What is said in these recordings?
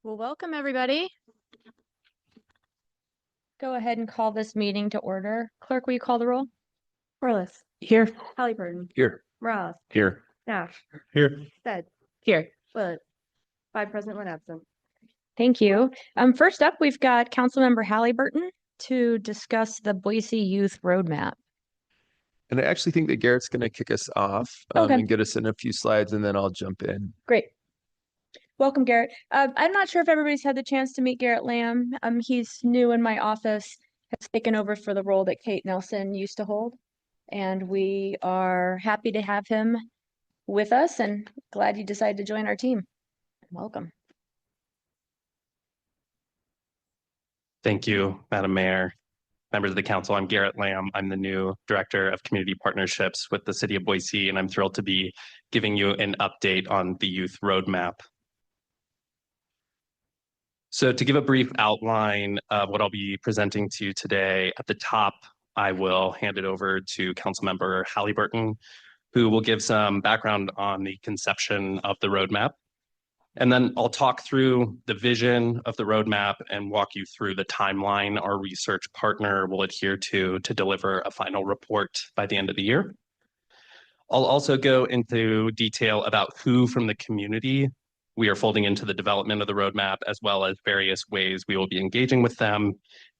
Well, welcome everybody. Go ahead and call this meeting to order. Clerk, will you call the roll? Corliss. Here. Halliburton. Here. Ross. Here. Nash. Here. Stead. Here. Willett. 5 present, 1 absent. Thank you. First up, we've got Councilmember Halliburton to discuss the Boise Youth Roadmap. And I actually think that Garrett's going to kick us off Okay. and get us in a few slides, and then I'll jump in. Great. Welcome, Garrett. I'm not sure if everybody's had the chance to meet Garrett Lamb. He's new in my office, has taken over for the role that Kate Nelson used to hold. And we are happy to have him with us and glad you decided to join our team. Welcome. Thank you, Madam Mayor, members of the council. I'm Garrett Lamb. I'm the new Director of Community Partnerships with the City of Boise, and I'm thrilled to be giving you an update on the Youth Roadmap. So to give a brief outline of what I'll be presenting to you today, at the top, I will hand it over to Councilmember Halliburton, who will give some background on the conception of the roadmap. And then I'll talk through the vision of the roadmap and walk you through the timeline our research partner will adhere to deliver a final report by the end of the year. I'll also go into detail about who from the community we are folding into the development of the roadmap, as well as various ways we will be engaging with them.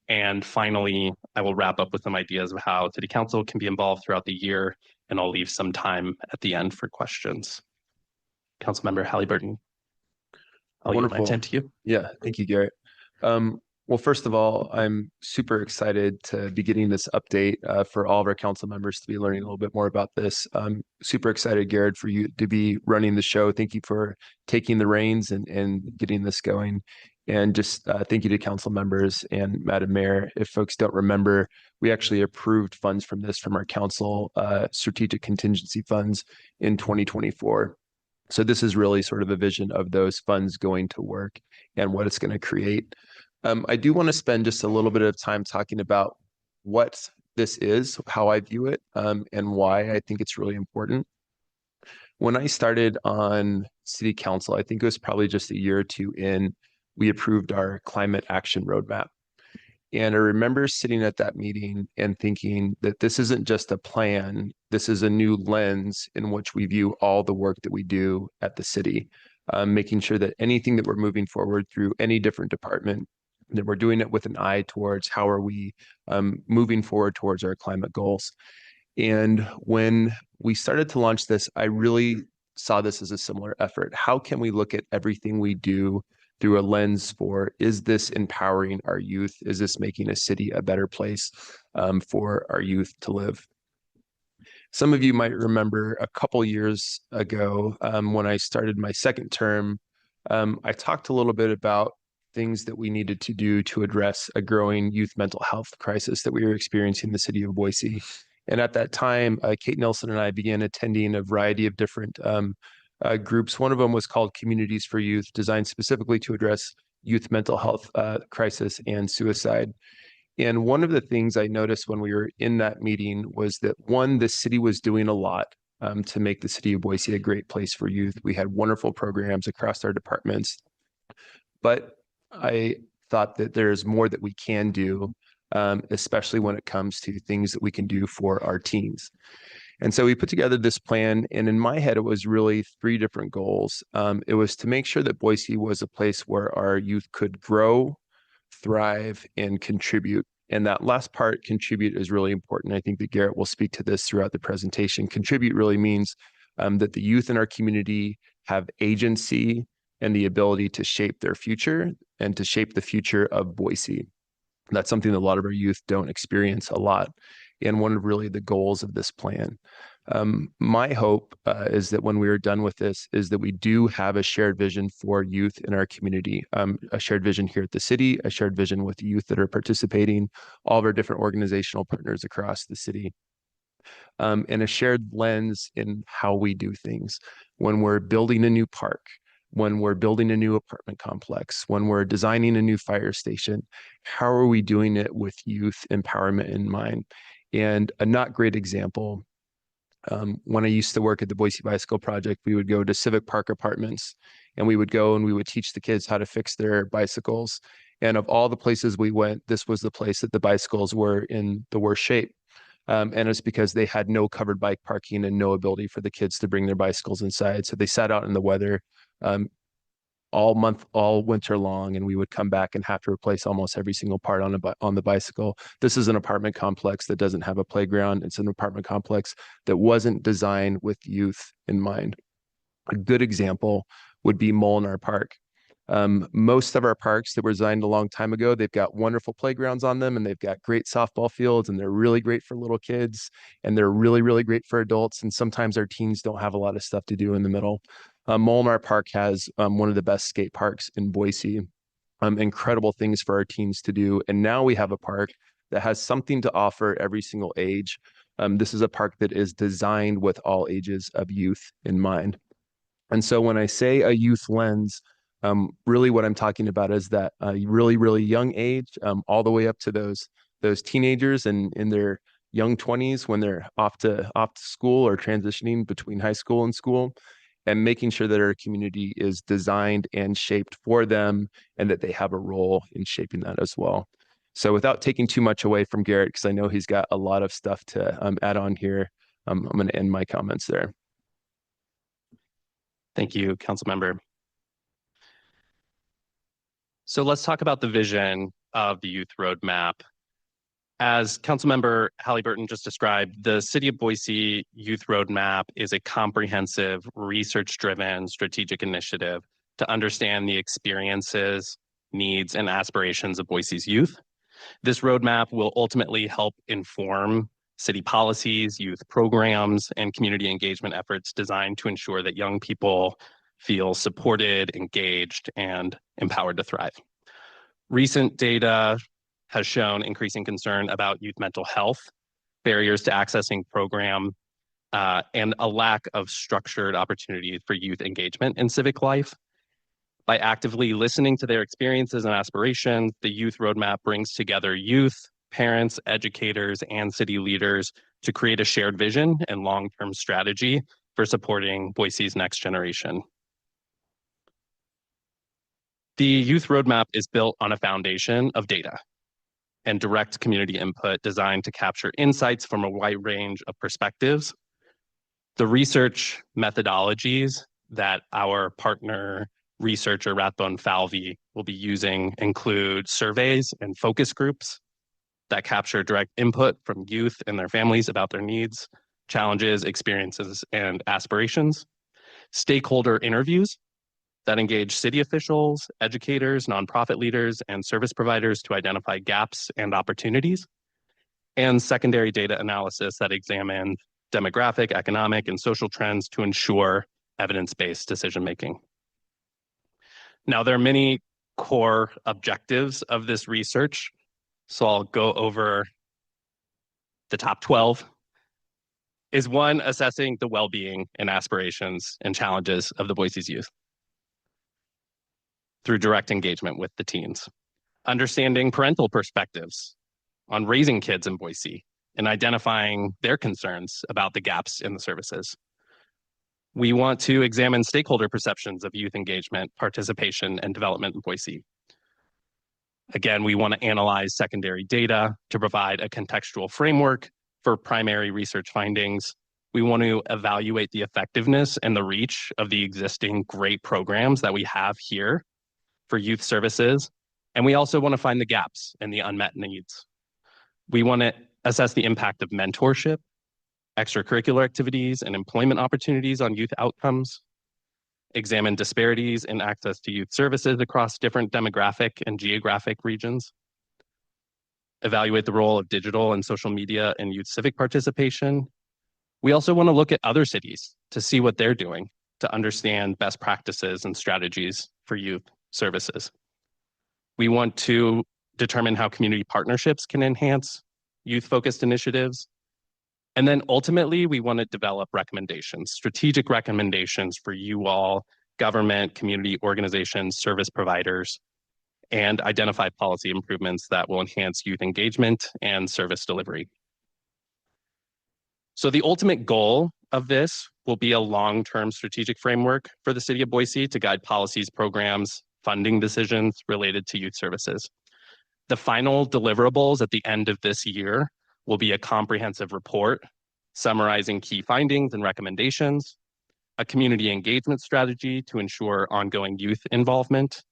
And finally, I will wrap up with some ideas of how City Council can be involved throughout the year, and I'll leave some time at the end for questions. Councilmember Halliburton. Wonderful. To you. Yeah, thank you, Garrett. Well, first of all, I'm super excited to be getting this update for all of our council members to be learning a little bit more about this. I'm super excited, Garrett, for you to be running the show. Thank you for taking the reins and getting this going. And just thank you to council members and Madam Mayor. If folks don't remember, we actually approved funds from our council strategic contingency funds in 2024. So this is really sort of a vision of those funds going to work and what it's going to create. I do want to spend just a little bit of time talking about what this is, how I view it, and why I think it's really important. When I started on City Council, I think it was probably just a year or two in, we approved our climate action roadmap. And I remember sitting at that meeting and thinking that this isn't just a plan, this is a new lens in which we view all the work that we do at the city, making sure that anything that we're moving forward through any different department, that we're doing it with an eye towards how are we moving forward towards our climate goals. And when we started to launch this, I really saw this as a similar effort. How can we look at everything we do through a lens for, is this empowering our youth? Is this making a city a better place for our youth to live? Some of you might remember a couple years ago when I started my second term, I talked a little bit about things that we needed to do to address a growing youth mental health crisis that we were experiencing in the city of Boise. And at that time, Kate Nelson and I began attending a variety of different groups. One of them was called Communities for Youth, designed specifically to address youth mental health crisis and suicide. And one of the things I noticed when we were in that meeting was that, one, the city was doing a lot to make the city of Boise a great place for youth. We had wonderful programs across our departments, but I thought that there's more that we can do, especially when it comes to things that we can do for our teens. And so we put together this plan, and in my head, it was really 3 different goals. It was to make sure that Boise was a place where our youth could grow, thrive, and contribute. And that last part, contribute, is really important. I think that Garrett will speak to this throughout the presentation. Contribute really means that the youth in our community have agency and the ability to shape their future and to shape the future of Boise. That's something that a lot of our youth don't experience a lot. And one of really the goals of this plan. My hope is that when we are done with this, is that we do have a shared vision for youth in our community, a shared vision here at the city, a shared vision with the youth that are participating, all of our different organizational partners across the city, and a shared lens in how we do things. When we're building a new park, when we're building a new apartment complex, when we're designing a new fire station, how are we doing it with youth empowerment in mind? And a not great example, when I used to work at the Boise Bicycle Project, we would go to Civic Park Apartments, and we would go and we would teach the kids how to fix their bicycles. And of all the places we went, this was the place that the bicycles were in the worst shape. And it's because they had no covered bike parking and no ability for the kids to bring their bicycles inside. So they sat out in the weather um, all winter long, and we would come back and have to replace almost every single part on the bicycle. This is an apartment complex that doesn't have a playground. It's an apartment complex that wasn't designed with youth in mind. A good example would be Molinar Park. Most of our parks that were designed a long time ago, they've got wonderful playgrounds on them, and they've got great softball fields, and they're really great for little kids, and they're really, really great for adults. And sometimes our teens don't have a lot of stuff to do in the middle. Molinar Park has one of the best skate parks in Boise. Incredible things for our teens to do. And now we have a park that has something to offer every single age. This is a park that is designed with all ages of youth in mind. And so when I say a youth lens, really what I'm talking about is that really, really young age, all the way up to those teenagers and in their young 20s when they're off to school or transitioning between high school and school, and making sure that our community is designed and shaped for them and that they have a role in shaping that as well. So without taking too much away from Garrett, because I know he's got a lot of stuff to add on here, I'm going to end my comments there. Thank you, Councilmember. So let's talk about the vision of the youth roadmap. As Councilmember Halliburton just described, the City of Boise Youth Roadmap is a comprehensive, research-driven strategic initiative to understand the experiences, needs, and aspirations of Boise's youth. This roadmap will ultimately help inform city policies, youth programs, and community engagement efforts designed to ensure that young people feel supported, engaged, and empowered to thrive. Recent data has shown increasing concern about youth mental health, barriers to accessing program, and a lack of structured opportunities for youth engagement in civic life. By actively listening to their experiences and aspirations, the Youth Roadmap brings together youth, parents, educators, and city leaders to create a shared vision and long-term strategy for supporting Boise's next generation. The Youth Roadmap is built on a foundation of data and direct community input designed to capture insights from a wide range of perspectives. The research methodologies that our partner researcher Rathbone Falvey will be using include surveys and focus groups that capture direct input from youth and their families about their needs, challenges, experiences, and aspirations. Stakeholder interviews that engage city officials, educators, nonprofit leaders, and service providers to identify gaps and opportunities. And secondary data analysis that examine demographic, economic, and social trends to ensure evidence-based decision-making. Now, there are many core objectives of this research, so I'll go over the top 12. Is one, assessing the well-being and aspirations and challenges of the Boise's youth through direct engagement with the teens. Understanding parental perspectives on raising kids in Boise and identifying their concerns about the gaps in the services. We want to examine stakeholder perceptions of youth engagement, participation, and development in Boise. Again, we want to analyze secondary data to provide a contextual framework for primary research findings. We want to evaluate the effectiveness and the reach of the existing great programs that we have here for youth services. And we also want to find the gaps and the unmet needs. We want to assess the impact of mentorship, extracurricular activities, and employment opportunities on youth outcomes, examine disparities in access to youth services across different demographic and geographic regions, evaluate the role of digital and social media in youth civic participation. We also want to look at other cities to see what they're doing to understand best practices and strategies for youth services. We want to determine how community partnerships can enhance youth-focused initiatives. And then ultimately, we want to develop recommendations, strategic recommendations for you all, government, community organizations, service providers, and identify policy improvements that will enhance youth engagement and service delivery. So the ultimate goal of this will be a long-term strategic framework for the city of Boise to guide policies, programs, funding decisions related to youth services. The final deliverables at the end of this year will be a comprehensive report summarizing key findings and recommendations, a community engagement strategy to ensure ongoing youth involvement,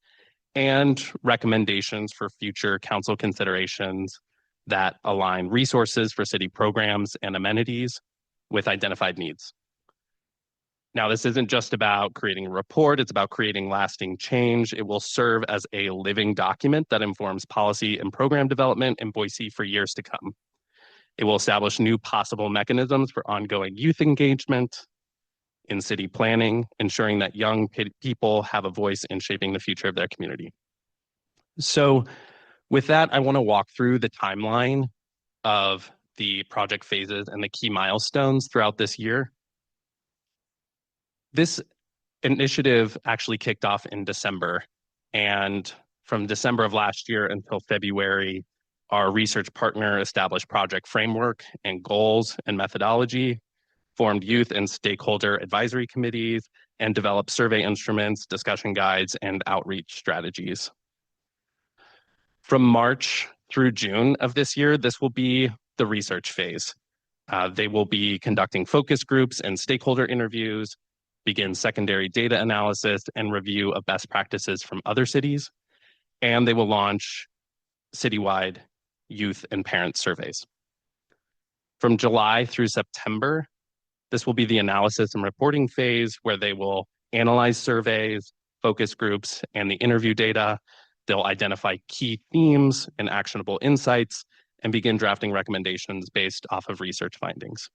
and recommendations for future council considerations that align resources for city programs and amenities with identified needs. Now, this isn't just about creating a report, it's about creating lasting change. It will serve as a living document that informs policy and program development in Boise for years to come. It will establish new possible mechanisms for ongoing youth engagement in city planning, ensuring that young people have a voice in shaping the future of their community. So with that, I want to walk through the timeline of the project phases and the key milestones throughout this year. This initiative actually kicked off in December, and from December of last year until February, our research partner established project framework and goals and methodology, formed youth and stakeholder advisory committees, and developed survey instruments, discussion guides, and outreach strategies. From March through June of this year, this will be the research phase. They will be conducting focus groups and stakeholder interviews, begin secondary data analysis and review of best practices from other cities, and they will launch citywide youth and parent surveys. From July through September, this will be the analysis and reporting phase where they will analyze surveys, focus groups, and the interview data. They'll identify key themes and actionable insights and begin drafting recommendations based off of research findings.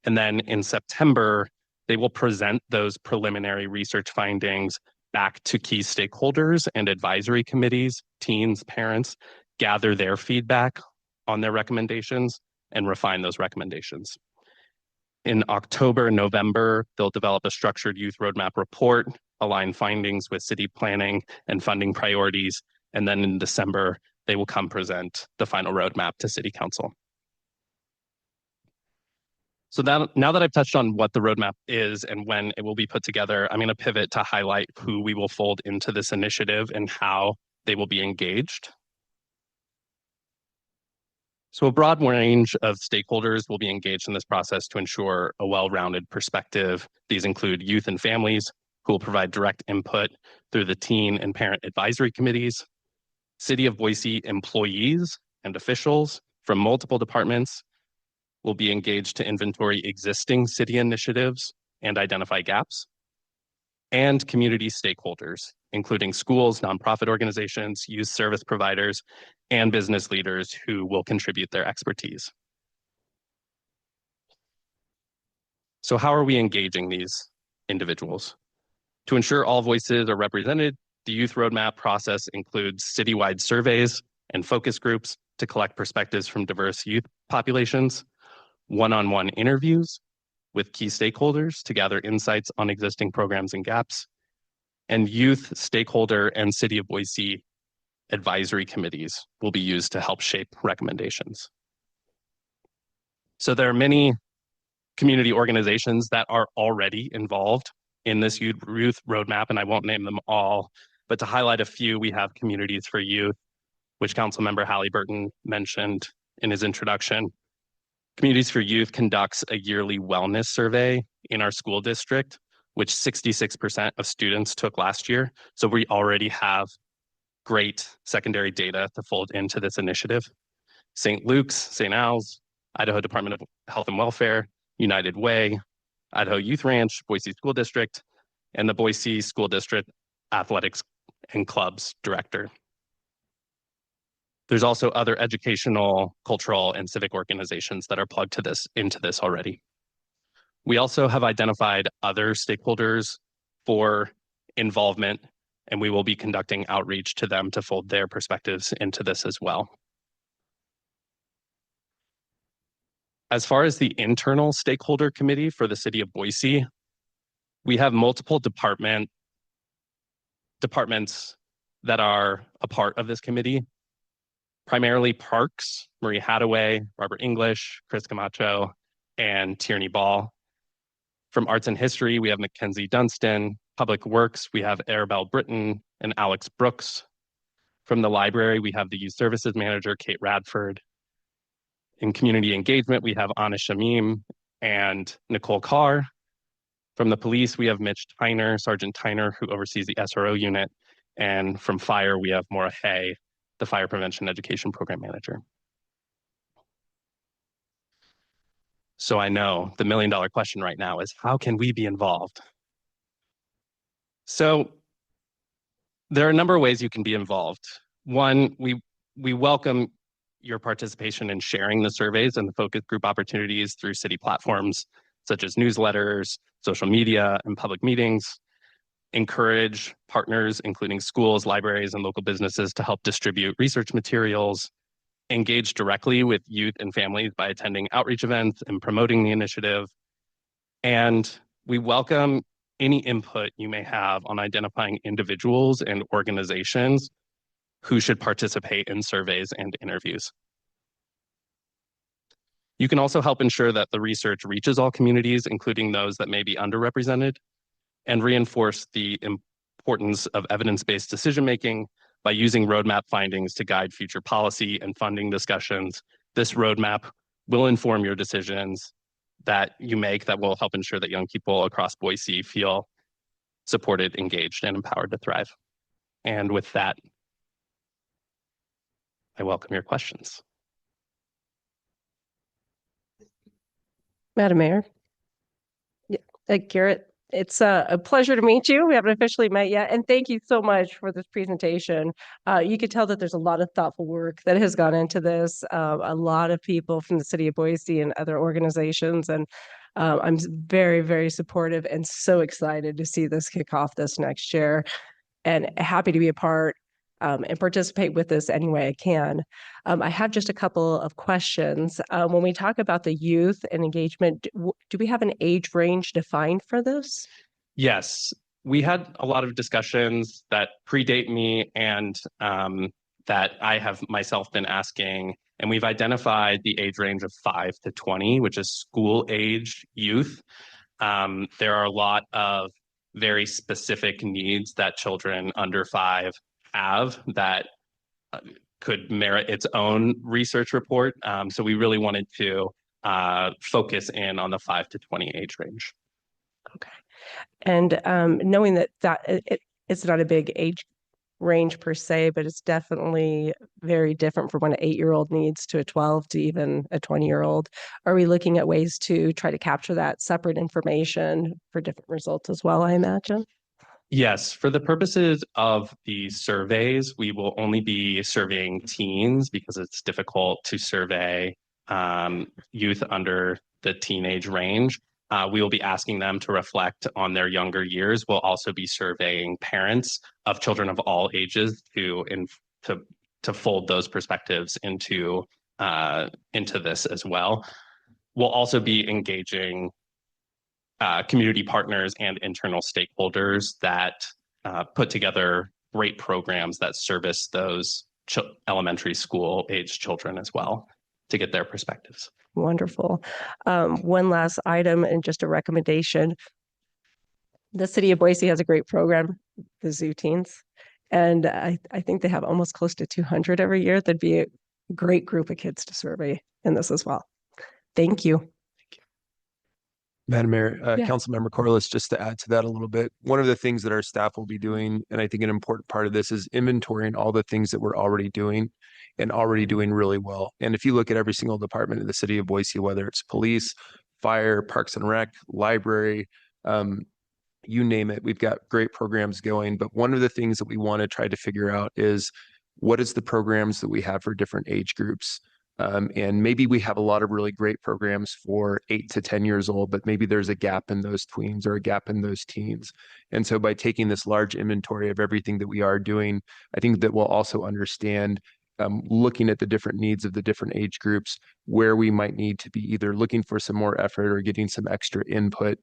And then in September, they will present those preliminary research findings back to key stakeholders and advisory committees, teens, parents, gather their feedback on their recommendations and refine those recommendations. In October, November, they'll develop a structured youth roadmap report, align findings with city planning and funding priorities, and then in December, they will come present the final roadmap to City Council. So now that I've touched on what the roadmap is and when it will be put together, I'm going to pivot to highlight who we will fold into this initiative and how they will be engaged. So a broad range of stakeholders will be engaged in this process to ensure a well-rounded perspective. These include youth and families, who will provide direct input through the teen and parent advisory committees, City of Boise employees and officials from multiple departments will be engaged to inventory existing city initiatives and identify gaps, and community stakeholders, including schools, nonprofit organizations, youth service providers, and business leaders who will contribute their expertise. So how are we engaging these individuals? To ensure all voices are represented, the youth roadmap process includes citywide surveys and focus groups to collect perspectives from diverse youth populations, one-on-one interviews with key stakeholders to gather insights on existing programs and gaps, and youth, stakeholder, and City of Boise advisory committees will be used to help shape recommendations. So there are many community organizations that are already involved in this youth roadmap, and I won't name them all, but to highlight a few, we have Communities for Youth, which Councilmember Halliburton mentioned in his introduction. Communities for Youth conducts a yearly wellness survey in our school district, which 66% of students took last year. So we already have great secondary data to fold into this initiative. St. Luke's, St. Al's, Idaho Department of Health and Welfare, United Way, Idaho Youth Ranch, Boise School District, and the Boise School District Athletics and Clubs Director. There's also other educational, cultural, and civic organizations that are plugged into this already. We also have identified other stakeholders for involvement, and we will be conducting outreach to them to fold their perspectives into this as well. As far as the internal stakeholder committee for the City of Boise, we have multiple departments that are a part of this committee. Primarily Parks, Marie Hadaway, Robert English, Chris Camacho, and Tierney Ball. From Arts and History, we have Mackenzie Dunstan. Public Works, we have Arabelle Britton and Alex Brooks. From the library, we have the Youth Services Manager, Kate Radford. In Community Engagement, we have Anna Shamim and Nicole Carr. From the police, we have Mitch Tyner, Sergeant Tyner, who oversees the SRO unit. And from fire, we have Maura Hay, the Fire Prevention Education Program Manager. So I know the million-dollar question right now is, how can we be involved? So there are a number of ways you can be involved. One, we welcome your participation in sharing the surveys and the focus group opportunities through city platforms, such as newsletters, social media, and public meetings. Encourage partners, including schools, libraries, and local businesses, to help distribute research materials. Engage directly with youth and families by attending outreach events and promoting the initiative. And we welcome any input you may have on identifying individuals and organizations who should participate in surveys and interviews. You can also help ensure that the research reaches all communities, including those that may be underrepresented, and reinforce the importance of evidence-based decision-making by using roadmap findings to guide future policy and funding discussions. This roadmap will inform your decisions that you make that will help ensure that young people across Boise feel supported, engaged, and empowered to thrive. And with that, I welcome your questions. Madam Mayor. Yeah, Garrett, it's a pleasure to meet you. We haven't officially met yet. And thank you so much for this presentation. You could tell that there's a lot of thoughtful work that has gone into this. A lot of people from the city of Boise and other organizations. And I'm very, very supportive and so excited to see this kick off this next year, and happy to be a part and participate with this any way I can. I have just a couple of questions. When we talk about the youth and engagement, do we have an age range defined for this? Yes, we had a lot of discussions that predate me and that I have myself been asking, and we've identified the age range of 5 to 20, which is school age youth. There are a lot of very specific needs that children under 5 have that could merit its own research report. So we really wanted to focus in on the 5 to 20 age range. Okay. And knowing that it's not a big age range per se, but it's definitely very different from what an 8-year-old needs to a 12 to even a 20-year-old. Are we looking at ways to try to capture that separate information for different results as well, I imagine? Yes, for the purposes of the surveys, we will only be surveying teens because it's difficult to survey youth under the teenage range. We will be asking them to reflect on their younger years. We'll also be surveying parents of children of all ages to fold those perspectives into this as well. We'll also be engaging community partners and internal stakeholders that put together great programs that service those elementary school age children as well to get their perspectives. Wonderful. One last item and just a recommendation. The city of Boise has a great program, the Zoo Teens, and I think they have almost close to 200 every year. That'd be a great group of kids to survey in this as well. Thank you. Madam Mayor, Yeah. Councilmember Corliss, just to add to that a little bit, one of the things that our staff will be doing, and I think an important part of this, is inventorying all the things that we're already doing and already doing really well. And if you look at every single department in the city of Boise, whether it's police, fire, parks and rec, library, you name it, we've got great programs going. But one of the things that we want to try to figure out is, what is the programs that we have for different age groups? And maybe we have a lot of really great programs for 8 to 10 years old, but maybe there's a gap in those tweens or a gap in those teens. And so by taking this large inventory of everything that we are doing, I think that we'll also understand, looking at the different needs of the different age groups, where we might need to be either looking for some more effort or getting some extra input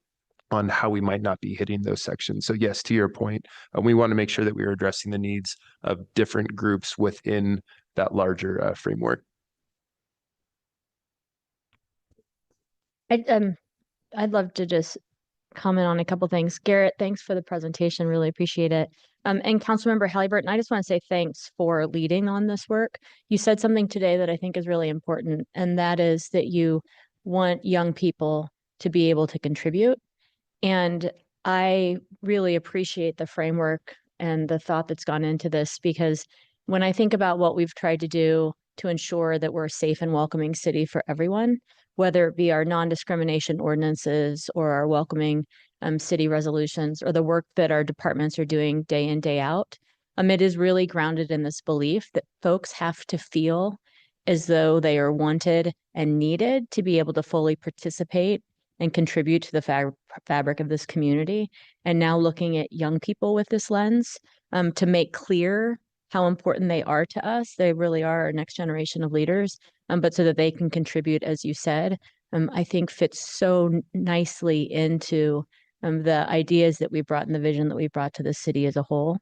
on how we might not be hitting those sections. So yes, to your point, we want to make sure that we are addressing the needs of different groups within that larger framework. I'd love to just comment on a couple things. Garrett, thanks for the presentation. Really appreciate it. And Councilmember Halliburton, I just want to say thanks for leading on this work. You said something today that I think is really important, and that is that you want young people to be able to contribute. And I really appreciate the framework and the thought that's gone into this, because when I think about what we've tried to do to ensure that we're a safe and welcoming city for everyone, whether it be our non-discrimination ordinances or our welcoming city resolutions or the work that our departments are doing day in, day out, it is really grounded in this belief that folks have to feel as though they are wanted and needed to be able to fully participate and contribute to the fabric of this community. And now looking at young people with this lens to make clear how important they are to us. They really are our next generation of leaders, but so that they can contribute, as you said, I think fits so nicely into the ideas that we brought and the vision that we brought to the city as a whole.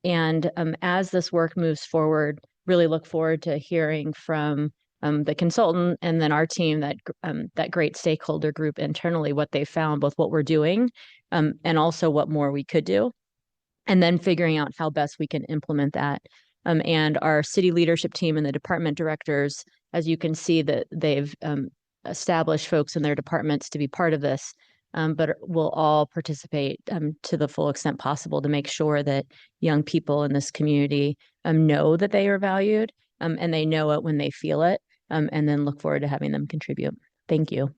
And as this work moves forward, really look forward to hearing from the consultant and then our team, that great stakeholder group internally, what they found, both what we're doing and also what more we could do, and then figuring out how best we can implement that. And our city leadership team and the department directors, as you can see, that they've established folks in their departments to be part of this, but we'll all participate to the full extent possible to make sure that young people in this community know that they are valued and they know it when they feel it, and then look forward to having them contribute. Thank you.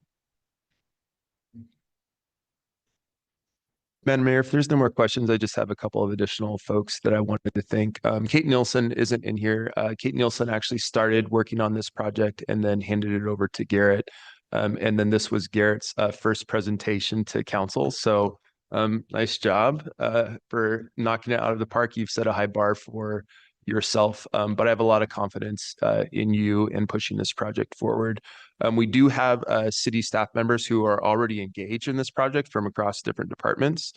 Madam Mayor, if there's no more questions, I just have a couple of additional folks that I wanted to thank. Kate Nielsen isn't in here. Kate Nielsen actually started working on this project and then handed it over to Garrett. And then this was Garrett's first presentation to council. So nice job for knocking it out of the park. You've set a high bar for yourself, but I have a lot of confidence in you in pushing this project forward. We do have city staff members who are already engaged in this project from across different departments,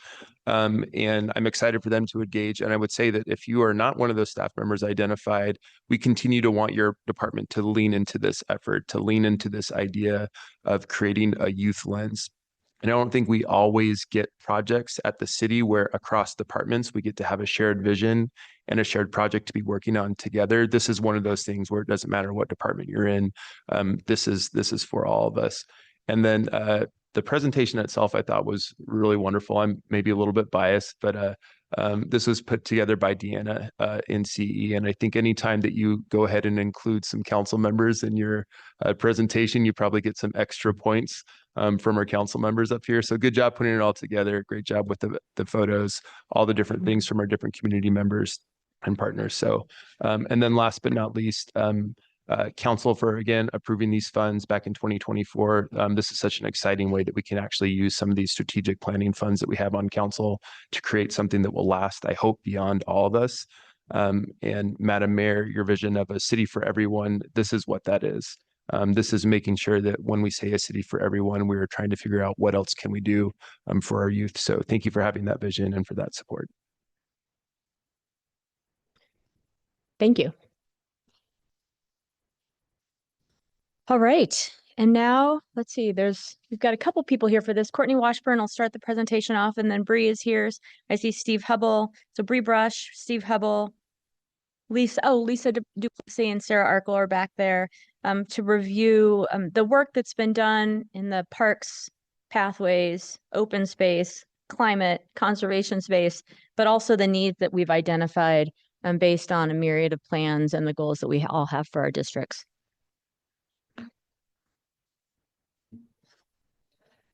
and I'm excited for them to engage. And I would say that if you are not one of those staff members identified, we continue to want your department to lean into this effort, to lean into this idea of creating a youth lens. And I don't think we always get projects at the city where across departments we get to have a shared vision and a shared project to be working on together. This is one of those things where it doesn't matter what department you're in. This is for all of us. And then the presentation itself, I thought, was really wonderful. I'm maybe a little bit biased, but this was put together by Deanna in CE. And I think anytime that you go ahead and include some council members in your presentation, you probably get some extra points from our council members up here. So good job putting it all together. Great job with the photos, all the different things from our different community members and partners. So, and then last but not least, council for, again, approving these funds back in 2024. This is such an exciting way that we can actually use some of these strategic planning funds that we have on council to create something that will last, I hope, beyond all of us. And Madam Mayor, your vision of a city for everyone, this is what that is. This is making sure that when we say a city for everyone, we're trying to figure out what else can we do for our youth. So thank you for having that vision and for that support. Thank you. All right. And now let's see, we've got a couple people here for this. Courtney Washburn, I'll start the presentation off, and then Bree is here. I see Steve Hubble. So Bree Brush, Steve Hubble, Lisa Duplessis and Sarah Arkle are back there to review the work that's been done in the parks, pathways, open space, climate, conservation space, but also the needs that we've identified based on a myriad of plans and the goals that we all have for our districts.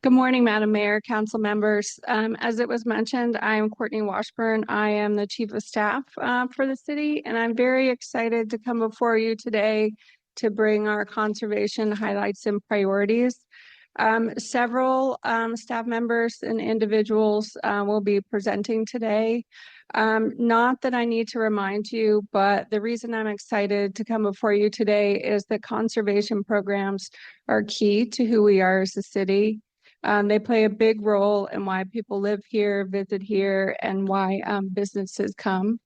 Good morning, Madam Mayor, council members. As it was mentioned, I am Courtney Washburn. I am the Chief of Staff for the city, and I'm very excited to come before you today to bring our conservation highlights and priorities. Several staff members and individuals will be presenting today. Not that I need to remind you, but the reason I'm excited to come before you today is that conservation programs are key to who we are as a city. They play a big role in why people live here, visit here, and why businesses come.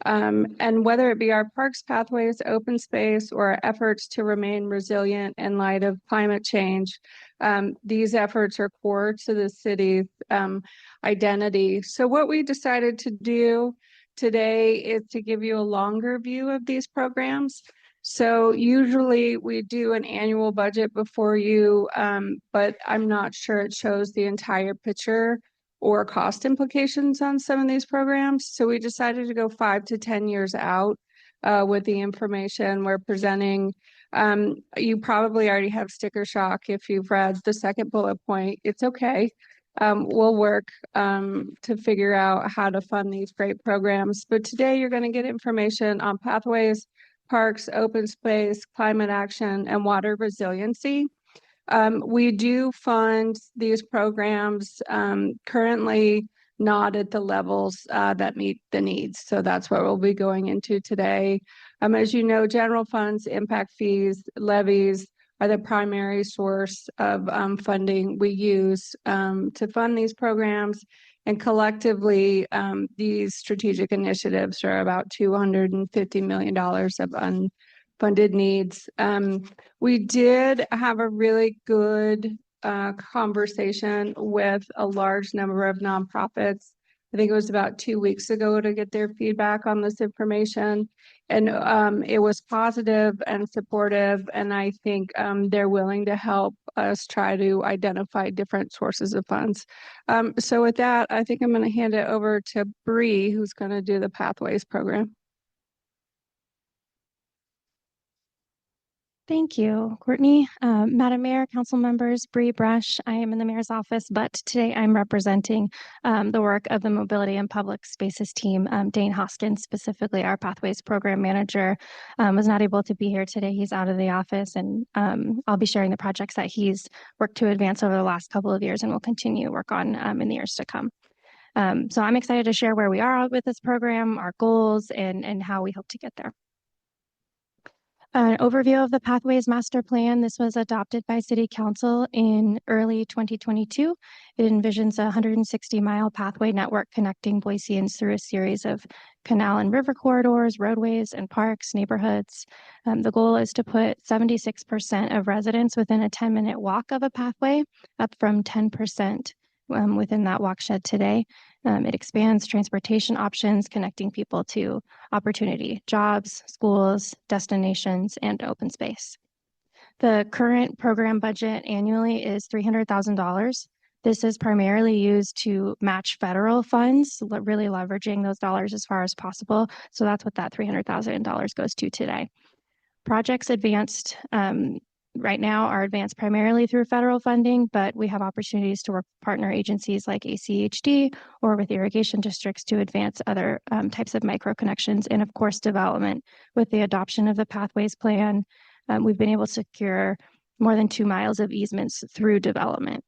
And whether it be our parks, pathways, open space, or our efforts to remain resilient in light of climate change, these efforts are core to the city's identity. So what we decided to do today is to give you a longer view of these programs. So usually we do an annual budget before you, but I'm not sure it shows the entire picture or cost implications on some of these programs. So we decided to go 5 to 10 years out with the information we're presenting. You probably already have sticker shock if you've read the second bullet point. It's okay. We'll work to figure out how to fund these great programs. But today you're going to get information on pathways, parks, open space, climate action, and water resiliency. We do fund these programs currently not at the levels that meet the needs. So that's what we'll be going into today. As you know, general funds, impact fees, levies are the primary source of funding we use to fund these programs. And collectively, these strategic initiatives are about $250 million of unfunded needs. We did have a really good conversation with a large number of nonprofits. I think it was about 2 weeks ago to get their feedback on this information. And it was positive and supportive. And I think they're willing to help us try to identify different sources of funds. So with that, I think I'm going to hand it over to Bree, who's going to do the Pathways program. Thank you, Courtney. Madam Mayor, council members, Bree Brush. I am in the mayor's office, but today I'm representing the work of the Mobility and Public Spaces team. Dane Hoskins, specifically our Pathways program manager, was not able to be here today. He's out of the office, and I'll be sharing the projects that he's worked to advance over the last couple of years and will continue to work on in the years to come. So I'm excited to share where we are with this program, our goals, and how we hope to get there. An overview of the Pathways Master Plan. This was adopted by City Council in early 2022. It envisions a 160-mile pathway network connecting Boiseans through a series of canal and river corridors, roadways, and parks, neighborhoods. The goal is to put 76% of residents within a 10-minute walk of a pathway, up from 10% within that walkshed today. It expands transportation options, connecting people to opportunity, jobs, schools, destinations, and open space. The current program budget annually is $300,000. This is primarily used to match federal funds, really leveraging those dollars as far as possible. So that's what that $300,000 goes to today. Projects advanced right now are advanced primarily through federal funding, but we have opportunities to work with partner agencies like ACHD or with irrigation districts to advance other types of micro connections, and of course development. With the adoption of the Pathways Plan, we've been able to secure more than 2 miles of easements through development.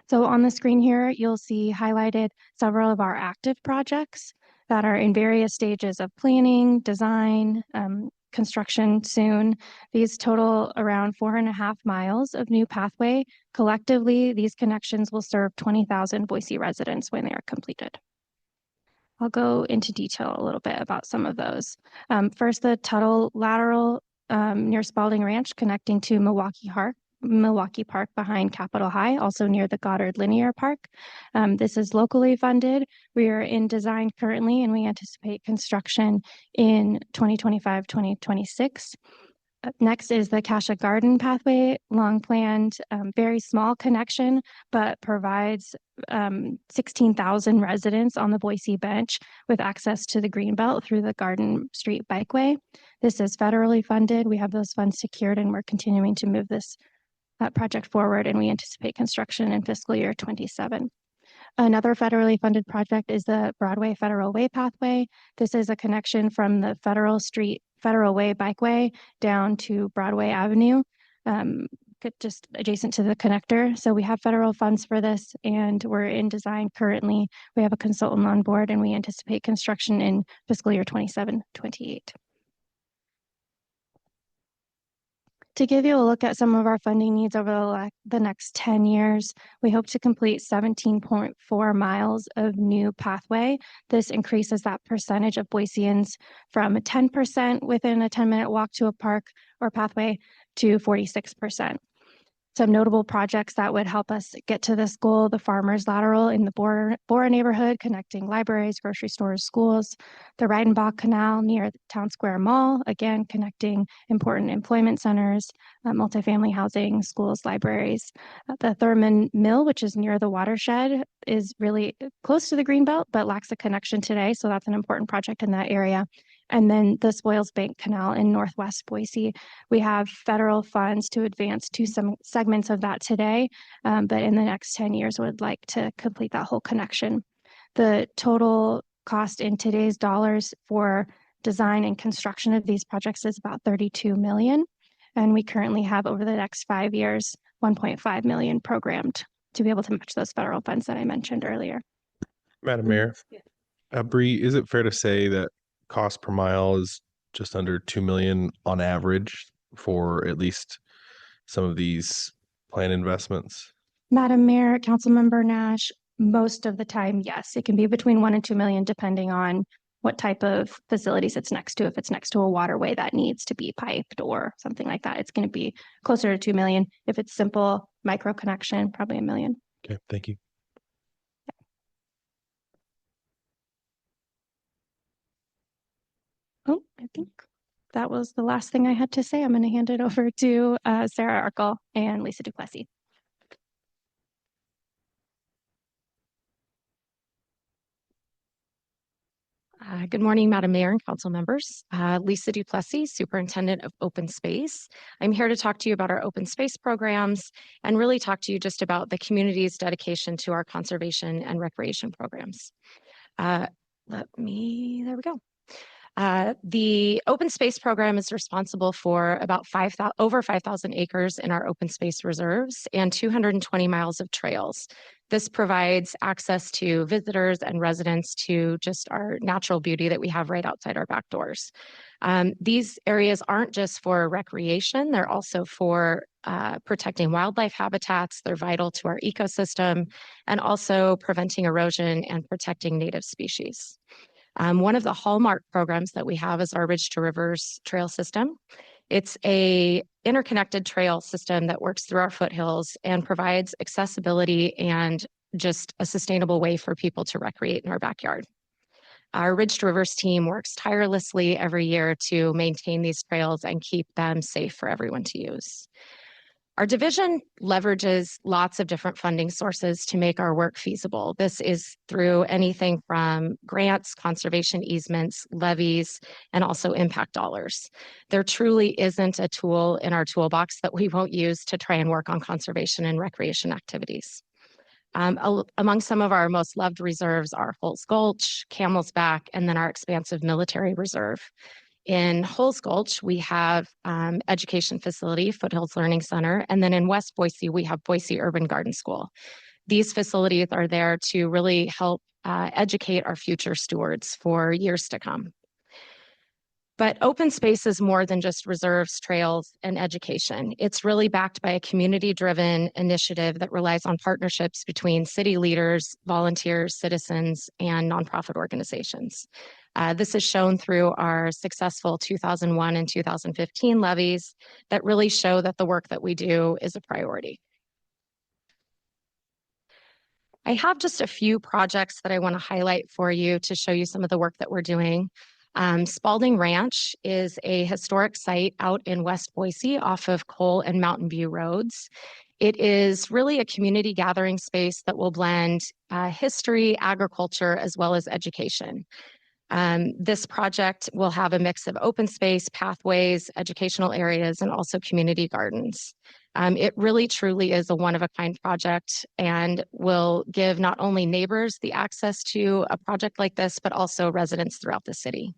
So on the screen here, you'll see highlighted several of our active projects that are in various stages of planning, design, construction soon. These total around 4.5 miles of new pathway. Collectively, these connections will serve 20,000 Boise residents when they are completed. I'll go into detail a little bit about some of those. First, the Tuttle lateral near Spalding Ranch connecting to Milwaukee Park behind Capitol High, also near the Goddard Linear Park. This is locally funded. We are in design currently, and we anticipate construction in 2025-2026. Next is the Cascia Garden pathway, long planned, very small connection, but provides 16,000 residents on the Boise bench with access to the Greenbelt through the Garden Street Bikeway. This is federally funded. We have those funds secured, and we're continuing to move that project forward, and we anticipate construction in fiscal year 27. Another federally funded project is the Broadway Federal Way pathway. This is a connection from the Federal Way Bikeway down to Broadway Avenue, just adjacent to the connector. So we have federal funds for this, and we're in design currently. We have a consultant on board, and we anticipate construction in fiscal year 27-28. To give you a look at some of our funding needs over the next 10 years, we hope to complete 17.4 miles of new pathway. This increases that percentage of Boiseans from 10% within a 10-minute walk to a park or pathway to 46%. Some notable projects that would help us get to this goal: the Farmers Lateral in the Bora neighborhood, connecting libraries, grocery stores, schools; the Reidenbach Canal near the Town Square Mall, again, connecting important employment centers, multifamily housing, schools, libraries; the Thurman Mill, which is near the watershed, is really close to the Greenbelt, but lacks a connection today. So that's an important project in that area. And then the Spoils Bank Canal in Northwest Boise. We have federal funds to advance to some segments of that today, but in the next 10 years, would like to complete that whole connection. The total cost in today's dollars for design and construction of these projects is about $32 million. And we currently have, over the next 5 years, $1.5 million programmed to be able to match those federal funds that I mentioned earlier. Madam Mayor, Bree, is it fair to say that cost per mile is just under 2 million on average for at least some of these planned investments? Madam Mayor, Councilmember Nash, most of the time, yes, it can be between 1 and 2 million, depending on what type of facilities it's next to. If it's next to a waterway that needs to be piped or something like that, it's going to be closer to 2 million. If it's simple micro connection, probably 1 million. Okay, thank you. Oh, I think that was the last thing I had to say. I'm going to hand it over to Sarah Arkle and Lisa Duplessis. Good morning, Madam Mayor and council members. Lisa Duplessis, Superintendent of Open Space. I'm here to talk to you about our open space programs and really talk to you just about the community's dedication to our conservation and recreation programs. There we go. The open space program is responsible for about over 5,000 acres in our open space reserves and 220 miles of trails. This provides access to visitors and residents to just our natural beauty that we have right outside our back doors. These areas aren't just for recreation, they're also for protecting wildlife habitats. They're vital to our ecosystem and also preventing erosion and protecting native species. One of the hallmark programs that we have is our Ridge to Rivers trail system. It's a interconnected trail system that works through our foothills and provides accessibility and just a sustainable way for people to recreate in our backyard. Our Ridge to Rivers team works tirelessly every year to maintain these trails and keep them safe for everyone to use. Our division leverages lots of different funding sources to make our work feasible. This is through anything from grants, conservation easements, levies, and also impact dollars. There truly isn't a tool in our toolbox that we won't use to try and work on conservation and recreation activities. Among some of our most loved reserves are Holt's Gulch, Camel's Back, and then our expansive military reserve. In Holt's Gulch, we have education facility, Foothills Learning Center, and then in West Boise, we have Boise Urban Garden School. These facilities are there to really help educate our future stewards for years to come. But open space is more than just reserves, trails, and education. It's really backed by a community-driven initiative that relies on partnerships between city leaders, volunteers, citizens, and nonprofit organizations. This is shown through our successful 2001 and 2015 levies that really show that the work that we do is a priority. I have just a few projects that I want to highlight for you to show you some of the work that we're doing. Spalding Ranch is a historic site out in West Boise off of Cole and Mountain View roads. It is really a community gathering space that will blend history, agriculture, as well as education. This project will have a mix of open space, pathways, educational areas, and also community gardens. It really truly is a one-of-a-kind project and will give not only neighbors the access to a project like this, but also residents throughout the city.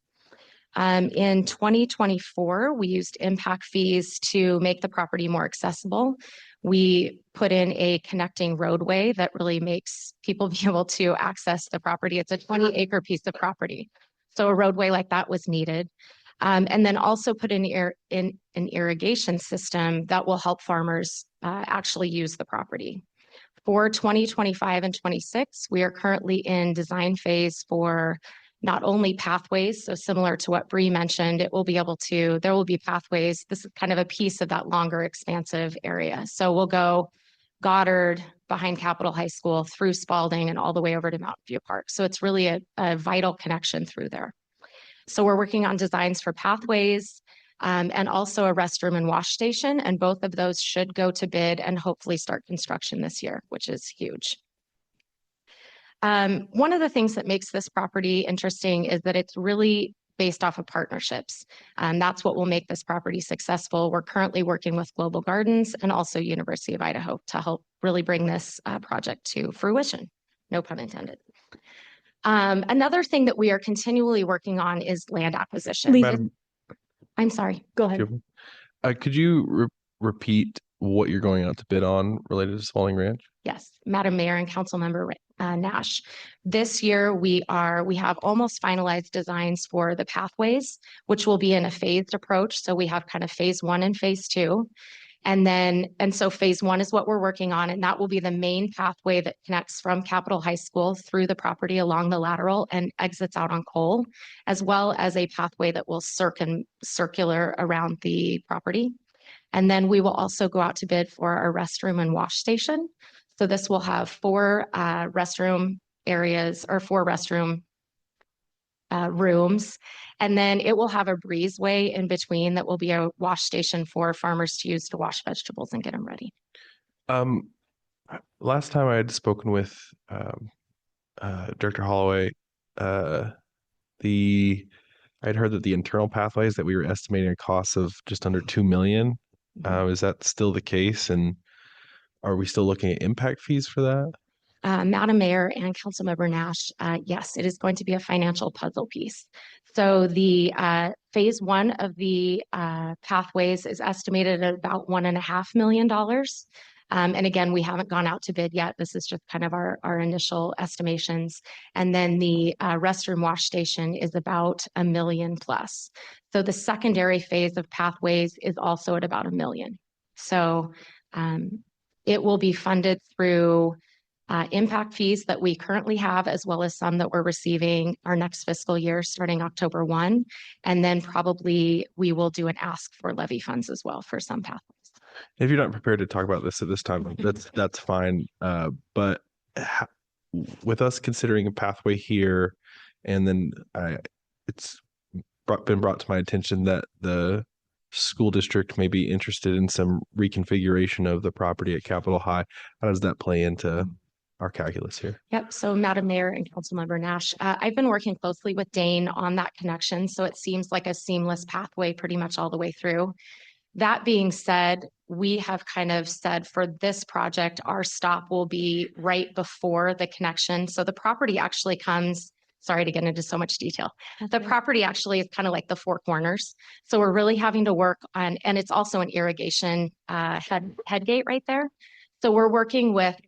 In 2024, we used impact fees to make the property more accessible. We put in a connecting roadway that really makes people be able to access the property. It's a 20-acre piece of property. So a roadway like that was needed. And then also put in an irrigation system that will help farmers actually use the property. For 2025 and 26, we are currently in design phase for not only pathways, so similar to what Bree mentioned, there will be pathways. This is kind of a piece of that longer expansive area. So we'll go Goddard behind Capitol High School through Spalding and all the way over to Mountain View Park. So it's really a vital connection through there. So we're working on designs for pathways and also a restroom and wash station. And both of those should go to bid and hopefully start construction this year, which is huge. One of the things that makes this property interesting is that it's really based off of partnerships. That's what will make this property successful. We're currently working with Global Gardens and also University of Idaho to help really bring this project to fruition. No pun intended. Another thing that we are continually working on is land acquisition. Madam, I'm sorry, go ahead. could you repeat what you're going out to bid on related to Spalding Ranch? Yes, Madam Mayor and Councilmember Nash. This year we have almost finalized designs for the pathways, which will be in a phased approach. So we have kind of phase 1 and phase 2. And so phase 1 is what we're working on, and that will be the main pathway that connects from Capitol High School through the property along the lateral and exits out on Cole, as well as a pathway that will circular around the property. And then we will also go out to bid for our restroom and wash station. So this will have 4 restroom areas or 4 restroom rooms. And then it will have a breezeway in between that will be a wash station for farmers to use to wash vegetables and get them ready. Last time I had spoken with Director Holloway, I'd heard that the internal pathways that we were estimating a cost of just under 2 million. Is that still the case? And are we still looking at impact fees for that? Madam Mayor and Councilmember Nash, yes, it is going to be a financial puzzle piece. So the phase 1 of the pathways is estimated at about $1.5 million. And again, we haven't gone out to bid yet. This is just kind of our initial estimations. And then the restroom wash station is about $1 million plus. So the secondary phase of pathways is also at about $1 million. So it will be funded through impact fees that we currently have, as well as some that we're receiving our next fiscal year starting October 1. And then probably we will do an ask for levy funds as well for some pathways. If you're not prepared to talk about this at this time, that's fine. But with us considering a pathway here, and then it's been brought to my attention that the school district may be interested in some reconfiguration of the property at Capitol High. How does that play into our calculus here? Yep. So Madam Mayor and Councilmember Nash, I've been working closely with Dane on that connection. So it seems like a seamless pathway pretty much all the way through. That being said, we have kind of said for this project, our stop will be right before the connection. So the property actually comes, sorry to get into so much detail. The property actually is kind of like the 4 corners. So we're really having to work on, and it's also an irrigation head gate right there. So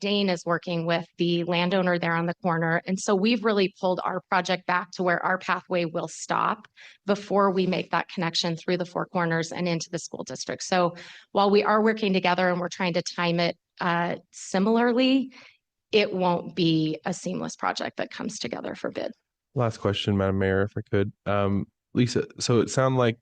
Dane is working with the landowner there on the corner. And so we've really pulled our project back to where our pathway will stop before we make that connection through the 4 corners and into the school district. So while we are working together and we're trying to time it similarly, it won't be a seamless project that comes together for bid. Last question, Madam Mayor, if I could. Lisa, so it sounded like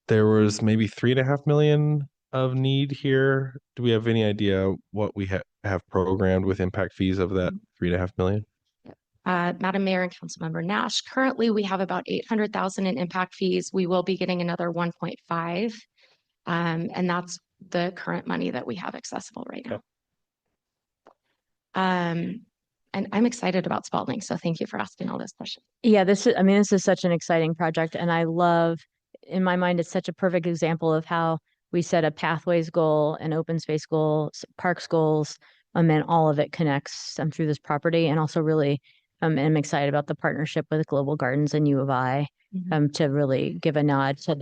there was maybe 3.5 million of need here. Do we have any idea what we have programmed with impact fees of that 3.5 million? Madam Mayor and Councilmember Nash, currently we have about 800,000 in impact fees. We will be getting another 1.5. And that's the current money that we have accessible right now. And I'm excited about Spalding. So thank you for asking all those questions. Yeah, this is such an exciting project. And I love, in my mind, it's such a perfect example of how we set a pathways goal, an open space goal, parks goals, and all of it connects through this property. And also really, I'm excited about the partnership with Global Gardens and U of I to really give a nod to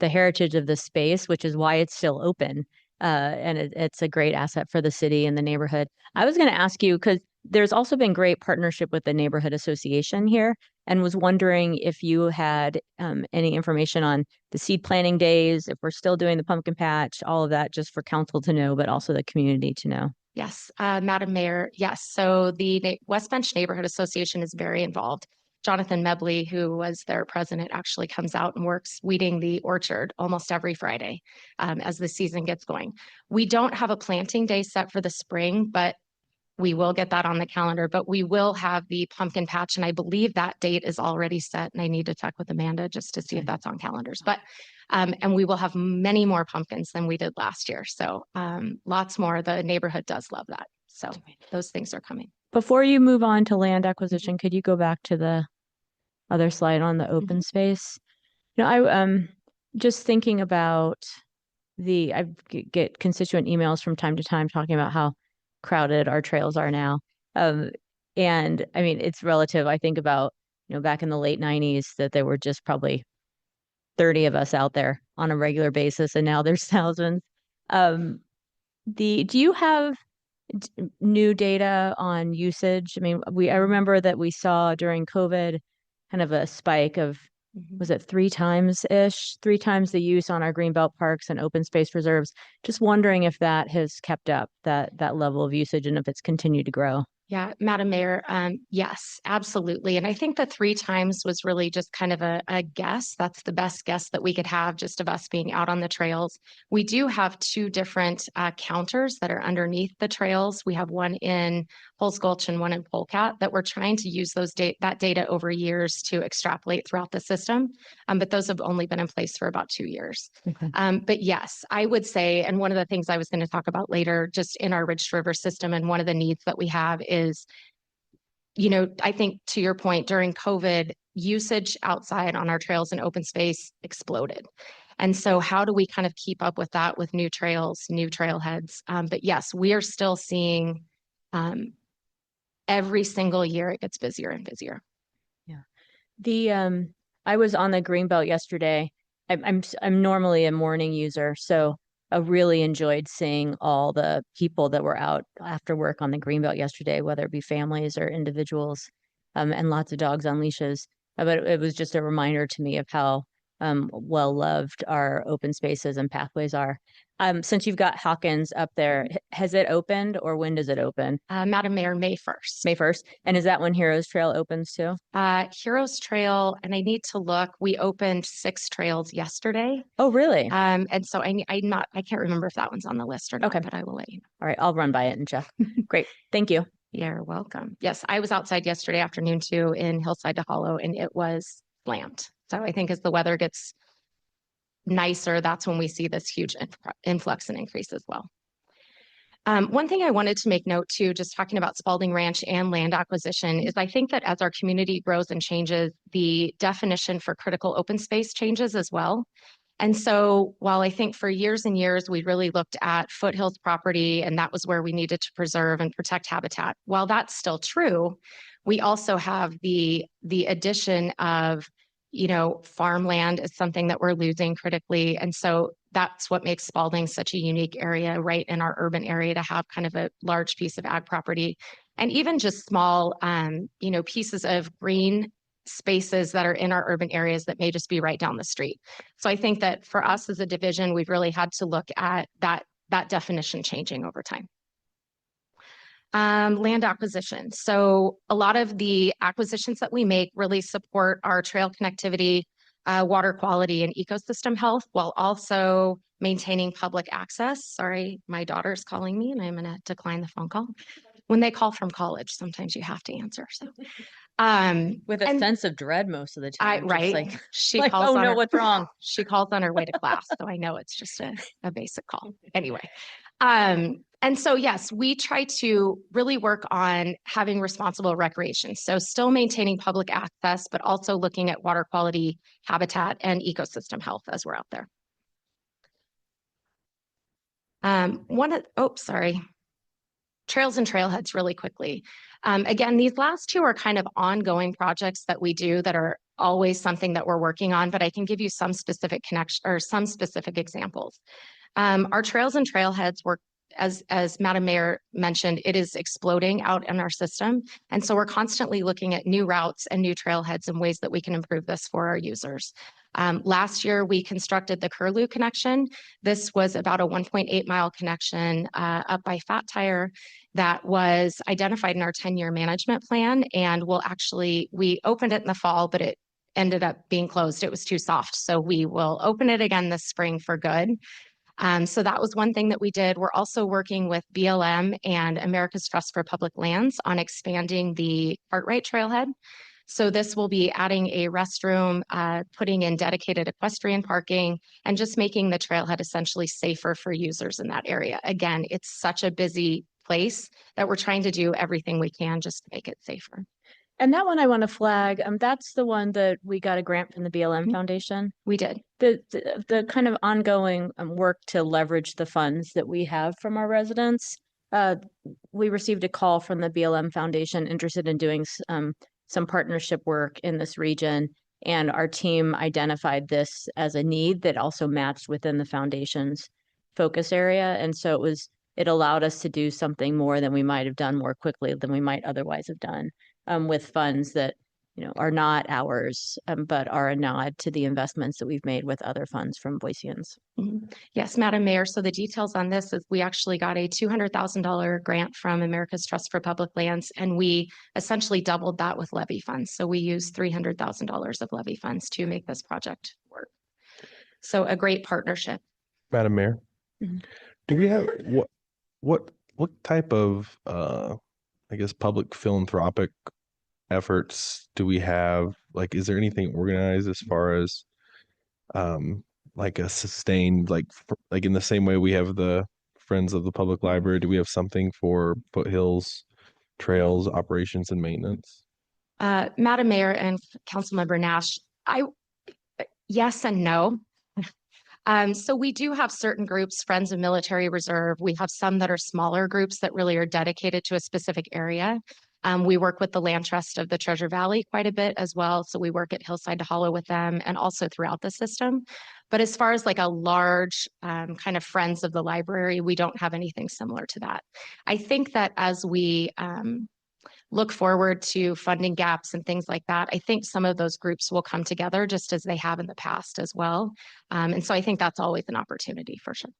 the heritage of the space, which is why it's still open. And it's a great asset for the city and the neighborhood. I was going to ask you, because there's also been great partnership with the neighborhood association here. and was wondering if you had any information on the seed planting days, if we're still doing the pumpkin patch, all of that, just for council to know, but also the community to know. Yes, Madam Mayor, yes. So the West Bench Neighborhood Association is very involved. Jonathan Mebley, who was their president, actually comes out and works weeding the orchard almost every Friday as the season gets going. We don't have a planting day set for the spring, but we will get that on the calendar. But we will have the pumpkin patch, and I believe that date is already set. And I need to check with Amanda just to see if that's on calendars. But and we will have many more pumpkins than we did last year. So lots more. The neighborhood does love that. So those things are coming. Before you move on to land acquisition, could you go back to the other slide on the open space? You know, I just thinking about I get constituent emails from time to time talking about how crowded our trails are now. And I mean, it's relative. I think about, back in the late 90s that there were just probably 30 of us out there on a regular basis, and now there's thousands. Do you have new data on usage? I mean, I remember that we saw during COVID kind of a spike of, was it 3 times the use on our greenbelt parks and open space reserves? Just wondering if that has kept up, that level of usage, and if it's continued to grow. Yeah, Madam Mayor, yes, absolutely. And I think the 3 times was really just kind of a guess. That's the best guess that we could have, just of us being out on the trails. We do have 2 different counters that are underneath the trails. We have one in Hulls Gulch and one in Polecat that we're trying to use that data over years to extrapolate throughout the system. But those have only been in place for about 2 years. Okay. But yes, I would say, and one of the things I was going to talk about later, just in our Ridge River system, and one of the needs that we have is, I think to your point, during COVID, usage outside on our trails and open space exploded. And so how do we kind of keep up with that with new trails, new trailheads? But yes, we are still seeing every single year it gets busier and busier. Yeah. I was on the Greenbelt yesterday. I'm normally a morning user, so I really enjoyed seeing all the people that were out after work on the Greenbelt yesterday, whether it be families or individuals, and lots of dogs on leashes. But it was just a reminder to me of how well loved our open spaces and pathways are. Since you've got Hawkins up there, has it opened, or when does it open? Madam Mayor, May 1st. May 1st. And is that when Heroes Trail opens too? Heroes Trail, and I need to look, we opened 6 trails yesterday. Oh, really? And so I can't remember if that one's on the list or not, Okay. but I will let you know. All right, I'll run by it and check. Great. Thank you. You're welcome. Yes, I was outside yesterday afternoon too in Hillside to Hollow, and it was slammed. So I think as the weather gets nicer, that's when we see this huge influx and increase as well. One thing I wanted to make note too, just talking about Spalding Ranch and land acquisition, is I think that as our community grows and changes, the definition for critical open space changes as well. And so while I think for years and years, we really looked at foothills property, and that was where we needed to preserve and protect habitat. While that's still true, we also have the addition of, farmland is something that we're losing critically. And so that's what makes Spalding such a unique area, right in our urban area, to have kind of a large piece of ag property, and even just small, pieces of green spaces that are in our urban areas that may just be right down the street. So I think that for us as a division, we've really had to look at that definition changing over time. Land acquisition. So a lot of the acquisitions that we make really support our trail connectivity, water quality, and ecosystem health, while also maintaining public access. Sorry, my daughter's calling me and I'm going to decline the phone call. When they call from college, sometimes you have to answer. So With a sense of dread most of the time. Right. She like, calls oh on no, her, what's wrong? She calls on her way to class. So I know it's just a basic call. Anyway. And so, yes, we try to really work on having responsible recreation. So still maintaining public access, but also looking at water quality, habitat, and ecosystem health as we're out there. Trails and trailheads really quickly. Again, these last 2 are kind of ongoing projects that we do that are always something that we're working on, but I can give you some specific connection or some specific examples. Our trails and trailheads work as Madam Mayor mentioned, it is exploding out in our system. And so we're constantly looking at new routes and new trailheads and ways that we can improve this for our users. Last year, we constructed the Curlew connection. This was about a 1.8-mile connection up by Fat Tire that was identified in our 10-year management plan. And we opened it in the fall, but it ended up being closed. It was too soft. So we will open it again this spring for good. So that was one thing that we did. We're also working with BLM and America's Trust for Public Lands on expanding the Cartwright Trailhead. So this will be adding a restroom, putting in dedicated equestrian parking, and just making the trailhead essentially safer for users in that area. Again, it's such a busy place that we're trying to do everything we can just to make it safer. And that one I want to flag, that's the one that we got a grant from the BLM Mhm. Foundation. We did. The kind of ongoing work to leverage the funds that we have from our residents. We received a call from the BLM Foundation interested in doing some partnership work in this region, and our team identified this as a need that also matched within the foundation's focus area. And so it allowed us to do something more than we might have done more quickly than we might otherwise have done, with funds that are not ours, but are a nod to the investments that we've made with other funds from Boiseans. Mhm. Yes, Madam Mayor. So the details on this is we actually got a $200,000 grant from America's Trust for Public Lands, and we essentially doubled that with levy funds. So we used $300,000 of levy funds to make this project work. So a great partnership. Madam Mayor, Mhm. do we have what type of I guess public philanthropic efforts do we have? Like, is there anything organized as far as like a sustained like in the same way we have the Friends of the Public Library, do we have something for Foothills Trails operations and maintenance? Madam Mayor and Councilmember Nash, yes and no. So we do have certain groups, Friends of Military Reserve. We have some that are smaller groups that really are dedicated to a specific area. We work with the Land Trust of the Treasure Valley quite a bit as well. So we work at Hillside to Hollow with them and also throughout the system. But as far as like a large kind of Friends of the Library, we don't have anything similar to that. I think that as we look forward to funding gaps and things like that, I think some of those groups will come together just as they have in the past as well. And so I think that's always an opportunity for sure.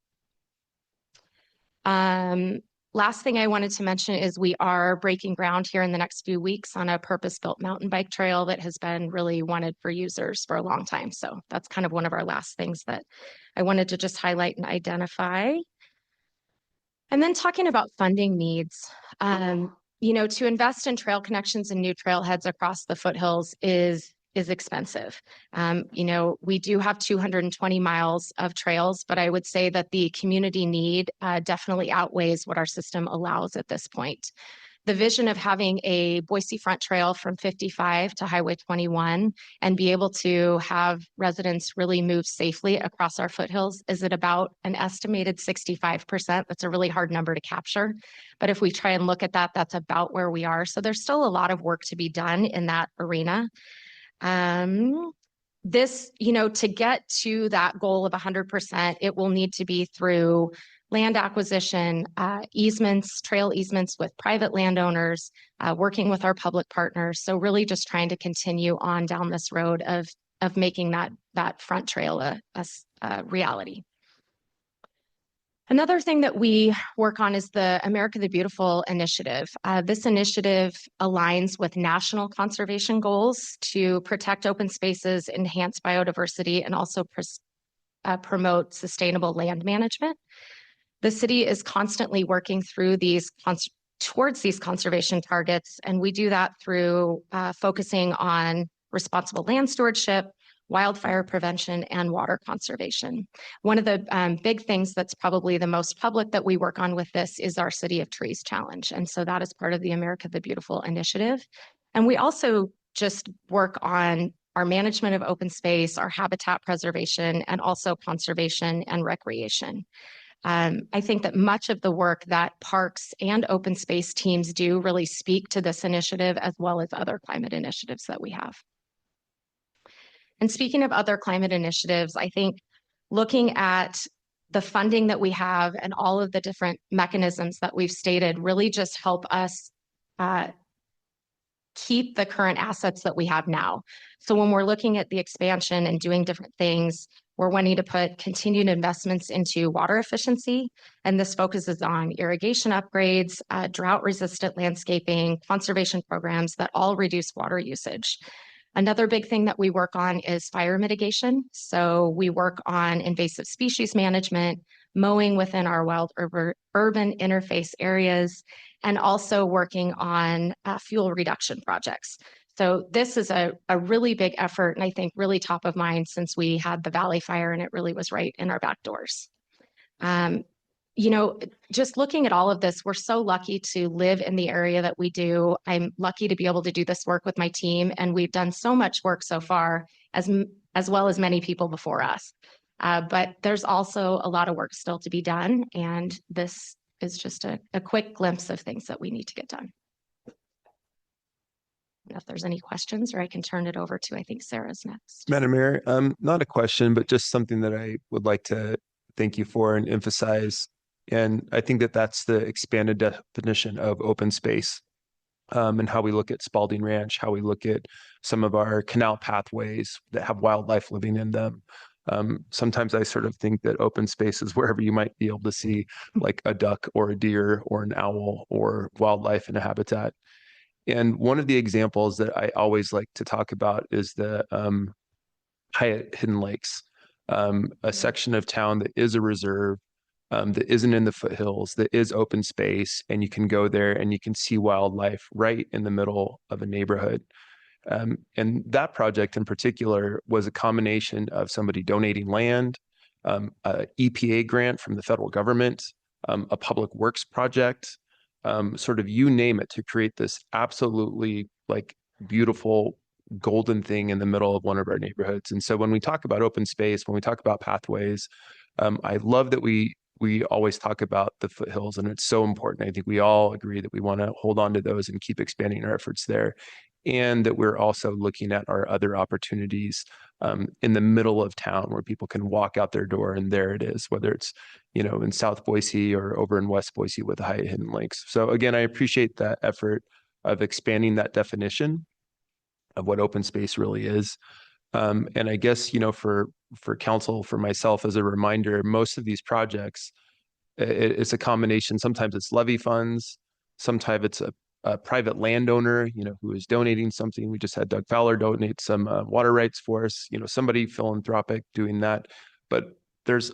Last thing I wanted to mention is we are breaking ground here in the next few weeks on a purpose-built mountain bike trail that has been really wanted for users for a long time. So that's kind of one of our last things that I wanted to just highlight and identify. And then talking about funding needs, to invest in trail connections and new trailheads across the foothills is expensive. We do have 220 miles of trails, but I would say that the community need definitely outweighs what our system allows at this point. The vision of having a Boise front trail from 55 to Highway 21 and be able to have residents really move safely across our foothills is at about an estimated 65%. That's a really hard number to capture. But if we try and look at that, that's about where we are. So there's still a lot of work to be done in that arena. To get to that goal of 100%, it will need to be through land acquisition, easements, trail easements with private landowners, working with our public partners. So really just trying to continue on down this road of making that front trail a reality. Another thing that we work on is the America the Beautiful initiative. This initiative aligns with national conservation goals to protect open spaces, enhance biodiversity, and also promote sustainable land management. The city is constantly working through towards these conservation targets, and we do that through focusing on responsible land stewardship, wildfire prevention, and water conservation. One of the big things that's probably the most public that we work on with this is our City of Trees Challenge. And so that is part of the America the Beautiful initiative. And we also just work on our management of open space, our habitat preservation, and also conservation and recreation. I think that much of the work that parks and open space teams do really speak to this initiative as well as other climate initiatives that we have. And speaking of other climate initiatives, I think looking at the funding that we have and all of the different mechanisms that we've stated really just help us keep the current assets that we have now. So when we're looking at the expansion and doing different things, we're wanting to put continued investments into water efficiency. And this focuses on irrigation upgrades, drought-resistant landscaping, conservation programs that all reduce water usage. Another big thing that we work on is fire mitigation. So we work on invasive species management, mowing within our wild urban interface areas, and also working on fuel reduction projects. So this is a really big effort, and I think really top of mind since we had the Valley Fire and it really was right in our back doors. You know, just looking at all of this, we're so lucky to live in the area that we do. I'm lucky to be able to do this work with my team, and we've done so much work so far, as well as many people before us. But there's also a lot of work still to be done, and this is just a quick glimpse of things that we need to get done. If there's any questions, or I can turn it over to, I think Sarah's next. Madam Mayor, not a question, but just something that I would like to thank you for and emphasize. And I think that that's the expanded definition of open space, and how we look at Spalding Ranch, how we look at some of our canal pathways that have wildlife living in them. Sometimes I sort of think that open space is wherever you might be able to see like a duck or a deer or an owl or wildlife in a habitat. And one of the examples that I always like to talk about is the Hyatt Hidden Lakes, a section of town that is a reserve, that isn't in the foothills, that is open space, and you can go there and you can see wildlife right in the middle of a neighborhood. And that project in particular was a combination of somebody donating land, a EPA grant from the federal government, a public works project, sort of you name it, to create this absolutely like beautiful golden thing in the middle of one of our neighborhoods. And so when we talk about open space, when we talk about pathways, I love that we always talk about the foothills, and it's so important. I think we all agree that we want to hold on to those and keep expanding our efforts there, and that we're also looking at our other opportunities in the middle of town where people can walk out their door and there it is, whether it's, you know, in South Boise or over in West Boise with the Hyatt Hidden Lakes. So again, I appreciate that effort of expanding that definition of what open space really is. And I guess, you know, for council, for myself, as a reminder, most of these projects, it's a combination. Sometimes it's levy funds, sometimes it's a private landowner, you know, who is donating something. We just had Doug Fowler donate some water rights for us, you know, somebody philanthropic doing that. But there's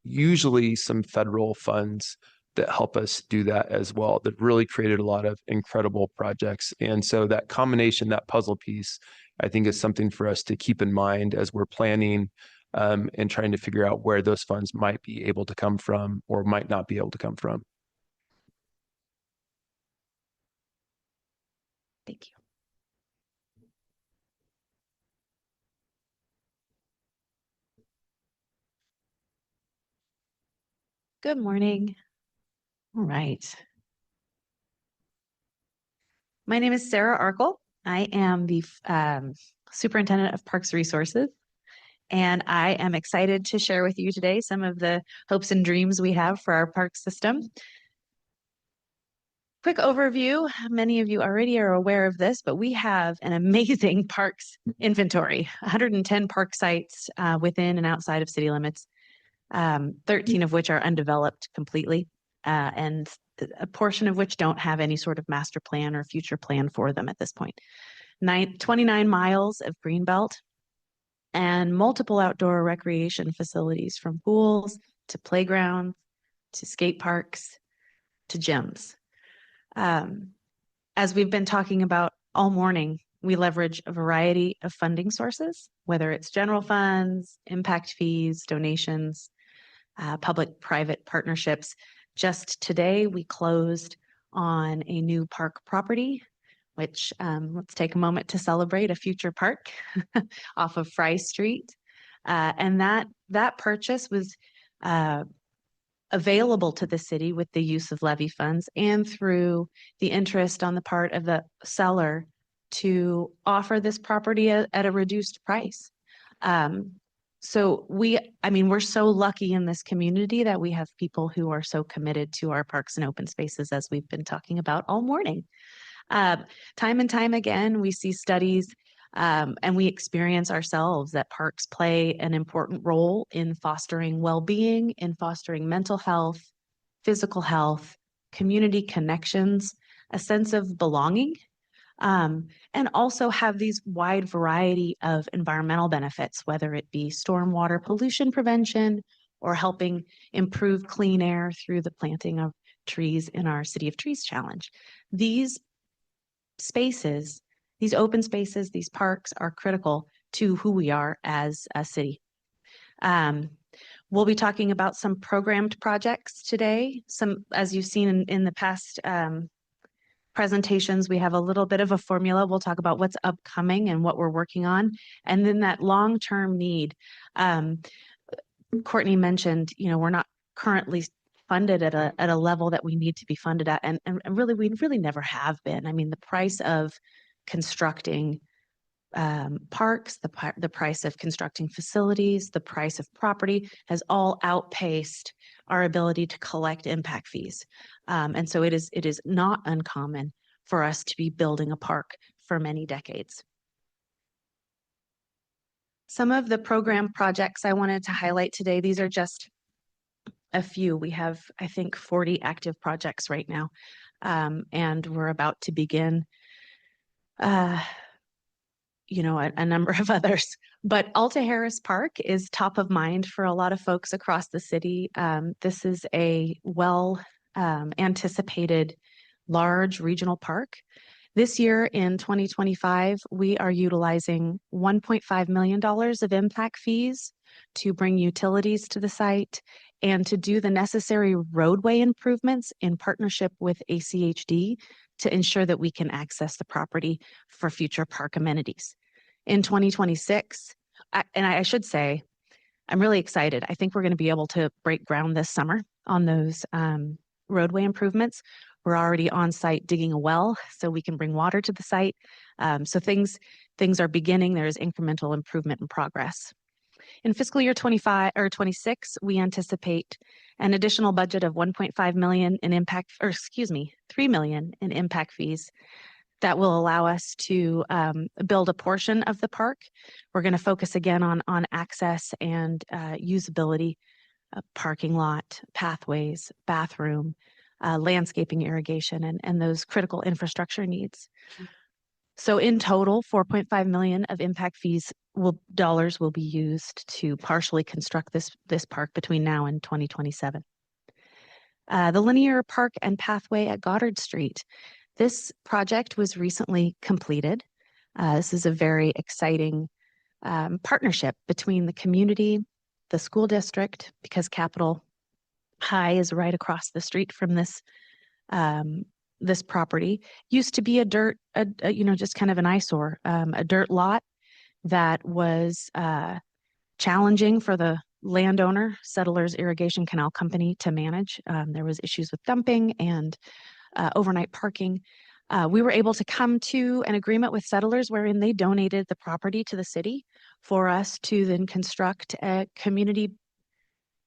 usually some federal funds that help us do that as well, that really created a lot of incredible projects. And so that combination, that puzzle piece, I think is something for us to keep in mind as we're planning and trying to figure out where those funds might be able to come from or might not be able to come from. Thank you. Good morning. All right. My name is Sarah Arkle. I am the Superintendent of Parks Resources, and I am excited to share with you today some of the hopes and dreams we have for our park system. Quick overview, many of you already are aware of this, but we have an amazing parks inventory, 110 park sites within and outside of city limits, 13 of which are undeveloped completely, and a portion of which don't have any sort of master plan or future plan for them at this point. 29 miles of greenbelt and multiple outdoor recreation facilities, from pools to playgrounds to skate parks to gyms. As we've been talking about all morning, we leverage a variety of funding sources, whether it's general funds, impact fees, donations, public-private partnerships. Just today, we closed on a new park property, which let's take a moment to celebrate a future park off of Fry Street. And that purchase was available to the city with the use of levy funds and through the interest on the part of the seller to offer this property at a reduced price. So we're so lucky in this community that we have people who are so committed to our parks and open spaces, as we've been talking about all morning. Time and time again, we see studies and we experience ourselves that parks play an important role in fostering well-being, in fostering mental health, physical health, community connections, a sense of belonging, and also have these wide variety of environmental benefits, whether it be stormwater pollution prevention or helping improve clean air through the planting of trees in our City of Trees Challenge. These spaces, these open spaces, these parks are critical to who we are as a city. We'll be talking about some programmed projects today. Some, as you've seen in the past presentations, we have a little bit of a formula. We'll talk about what's upcoming and what we're working on. And then that long-term need. Courtney mentioned, we're not currently funded at a level that we need to be funded at. And really, we really never have been. I mean, the price of constructing parks, the price of constructing facilities, the price of property has all outpaced our ability to collect impact fees. And so it is not uncommon for us to be building a park for many decades. Some of the program projects I wanted to highlight today, these are just a few. We have, I think, 40 active projects right now, and we're about to begin a number of others. But Alta Harris Park is top of mind for a lot of folks across the city. This is a anticipated large regional park. This year in 2025, we are utilizing $1.5 million of impact fees to bring utilities to the site and to do the necessary roadway improvements in partnership with ACHD to ensure that we can access the property for future park amenities. In 2026, and I should say, I'm really excited. I think we're going to be able to break ground this summer on those roadway improvements. We're already on site digging a well so we can bring water to the site. So things are beginning. There is incremental improvement in progress. In fiscal year 25 or 26, we anticipate an additional budget of $1.5 million in impact, or excuse me, $3 million in impact fees that will allow us to build a portion of the park. We're going to focus again on access and usability, parking lot, pathways, bathroom, landscaping, irrigation, and those critical infrastructure needs. So in total, $4.5 million of impact fees dollars will be used to partially construct this park between now and 2027. The linear park and pathway at Goddard Street. This project was recently completed. This is a very exciting partnership between the community, the school district, because Capitol High is right across the street from this this property. Used to be a dirt, just kind of an eyesore, a dirt lot that was challenging for the landowner, Settlers Irrigation Canal Company, to manage. There was issues with dumping and overnight parking. We were able to come to an agreement with Settlers wherein they donated the property to the city for us to then construct a community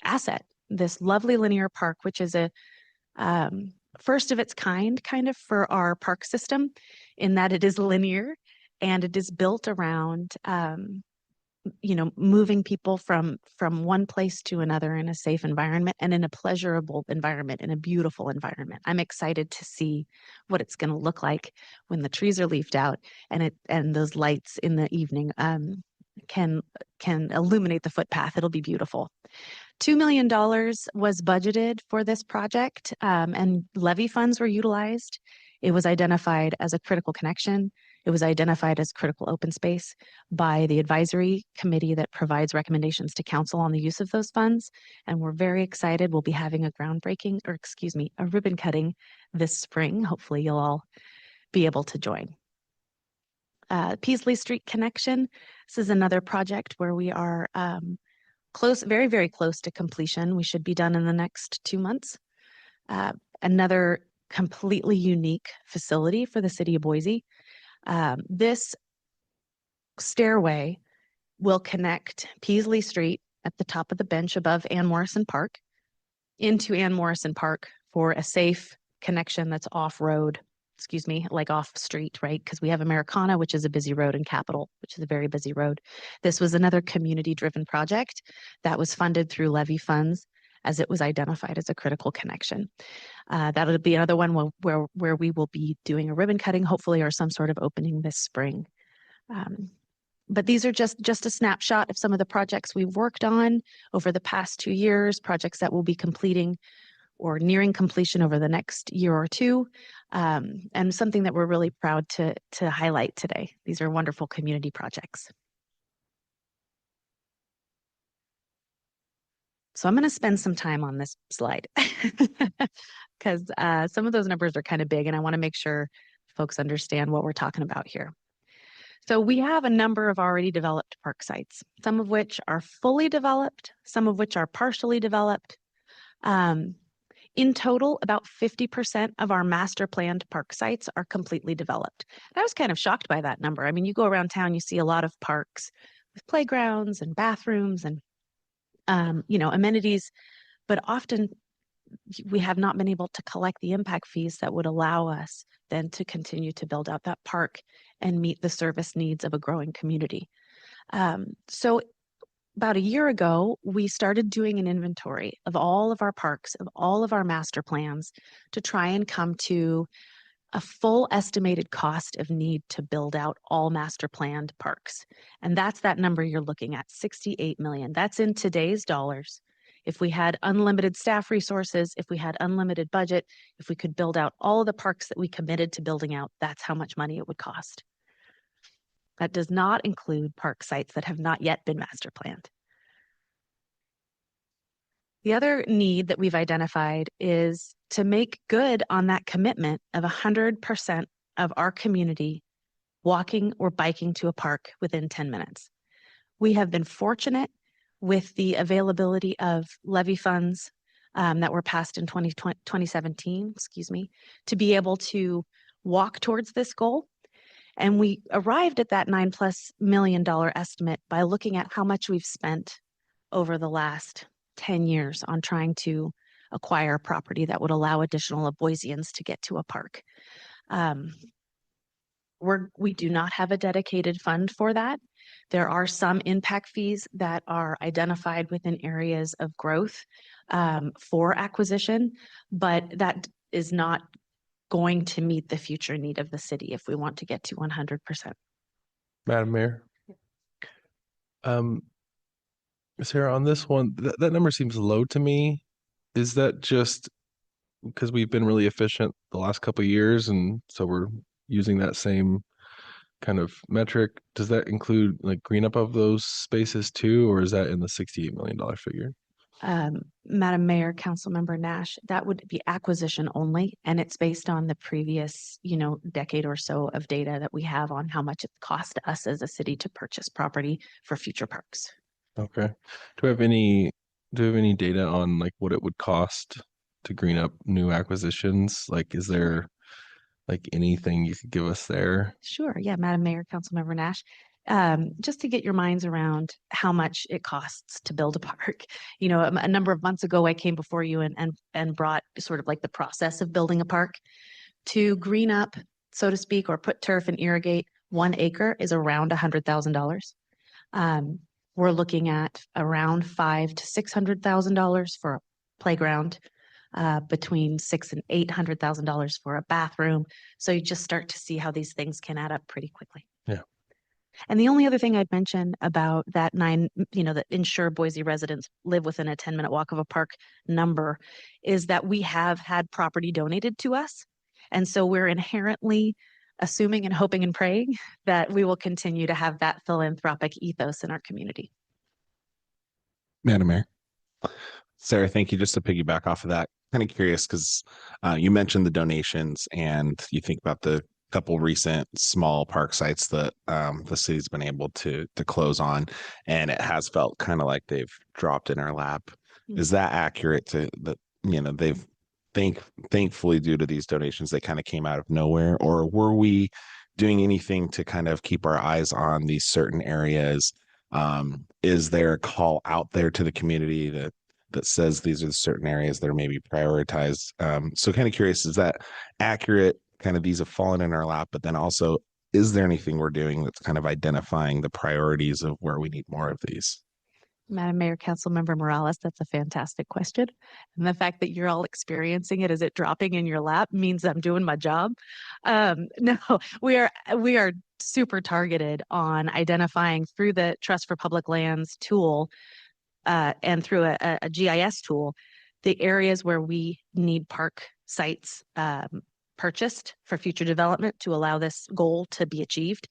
asset, this lovely linear park, which is a first of its kind of for our park system, in that it is linear and it is built around moving people from one place to another in a safe environment and in a pleasurable environment, in a beautiful environment. I'm excited to see what it's going to look like when the trees are leafed out and those lights in the evening can illuminate the footpath. It'll be beautiful. $2 million was budgeted for this project, and levy funds were utilized. It was identified as a critical connection. It was identified as critical open space by the advisory committee that provides recommendations to council on the use of those funds. And we're very excited. We'll be having a ribbon cutting this spring. Hopefully you'll all be able to join. Peasley Street Connection. This is another project where we are very, very close to completion. We should be done in the next 2 months. Another completely unique facility for the city of Boise. This stairway will connect Peasley Street at the top of the bench above Ann Morrison Park into Ann Morrison Park for a safe connection that's off-road, like off-street, right? Because we have Americana, which is a busy road, and Capitol, which is a very busy road. This was another community-driven project that was funded through levy funds as it was identified as a critical connection. That'll be another one where we will be doing a ribbon cutting, hopefully, or some sort of opening this spring. But these are just a snapshot of some of the projects we've worked on over the past 2 years, projects that we'll be completing or nearing completion over the next year or two, and something that we're really proud to highlight today. These are wonderful community projects. So I'm going to spend some time on this slide because some of those numbers are kind of big, and I want to make sure folks understand what we're talking about here. So we have a number of already developed park sites, some of which are fully developed, some of which are partially developed. In total, about 50% of our master planned park sites are completely developed. And I was kind of shocked by that number. I mean, you go around town, you see a lot of parks with playgrounds and bathrooms and, amenities, but often we have not been able to collect the impact fees that would allow us then to continue to build out that park and meet the service needs of a growing community. So about a year ago, we started doing an inventory of all of our parks, of all of our master plans, to try and come to a full estimated cost of need to build out all master planned parks. And that's that number you're looking at, 68 million. That's in today's dollars. If we had unlimited staff resources, if we had unlimited budget, if we could build out all of the parks that we committed to building out, that's how much money it would cost. That does not include park sites that have not yet been master planned. The other need that we've identified is to make good on that commitment of 100% of our community walking or biking to a park within 10 minutes. We have been fortunate with the availability of levy funds that were passed in 2017, to be able to walk towards this goal. And we arrived at that $9+ million estimate by looking at how much we've spent over the last 10 years on trying to acquire property that would allow additional Boiseans to get to a park. We do not have a dedicated fund for that. There are some impact fees that are identified within areas of growth for acquisition, but that is not going to meet the future need of the city if we want to get to 100%. Madam Mayor. Sarah, on this one, that number seems low to me. Is that just because we've been really efficient the last couple of years, and so we're using that same kind of metric? Does that include like green up of those spaces too, or is that in the $68 million figure? Madam Mayor, Councilmember Nash, that would be acquisition only, and it's based on the previous, decade or so of data that we have on how much it cost us as a city to purchase property for future parks. Okay. Do we have any data on like what it would cost to green up new acquisitions? Like, is there like anything you could give us there? Sure. Yeah, Madam Mayor, Councilmember Nash. Just to get your minds around how much it costs to build a park. A number of months ago, I came before you and brought sort of like the process of building a park. To green up, so to speak, or put turf and irrigate 1 acre is around $100,000. We're looking at around $500,000 to $600,000 for a playground, between $600,000 and $800,000 for a bathroom. So you just start to see how these things can add up pretty quickly. Yeah. And the only other thing I'd mention about that that ensure Boise residents live within a 10-minute walk of a park number is that we have had property donated to us. And so we're inherently assuming and hoping and praying that we will continue to have that philanthropic ethos in our community. Madam Mayor. Sarah, thank you. Just to piggyback off of that, kind of curious because you mentioned the donations and you think about the couple recent small park sites that the city's been able to close on, and it has felt kind of like they've dropped in our lap. Mm-hmm. Is that accurate to that? They've thankfully, due to these donations, they kind of came out of nowhere, or were we doing anything to kind of keep our eyes on these certain areas Is there a call out there to the community that says these are the certain areas that are maybe prioritized? So kind of curious, is that accurate? Kind of these have fallen in our lap, but then also, is there anything we're doing that's kind of identifying the priorities of where we need more of these? Madam Mayor, Councilmember Morales, that's a fantastic question. And the fact that you're all experiencing it as it dropping in your lap means I'm doing my job. No, we are super targeted on identifying through the Trust for Public Lands tool and through a GIS tool, the areas where we need park sites purchased for future development to allow this goal to be achieved.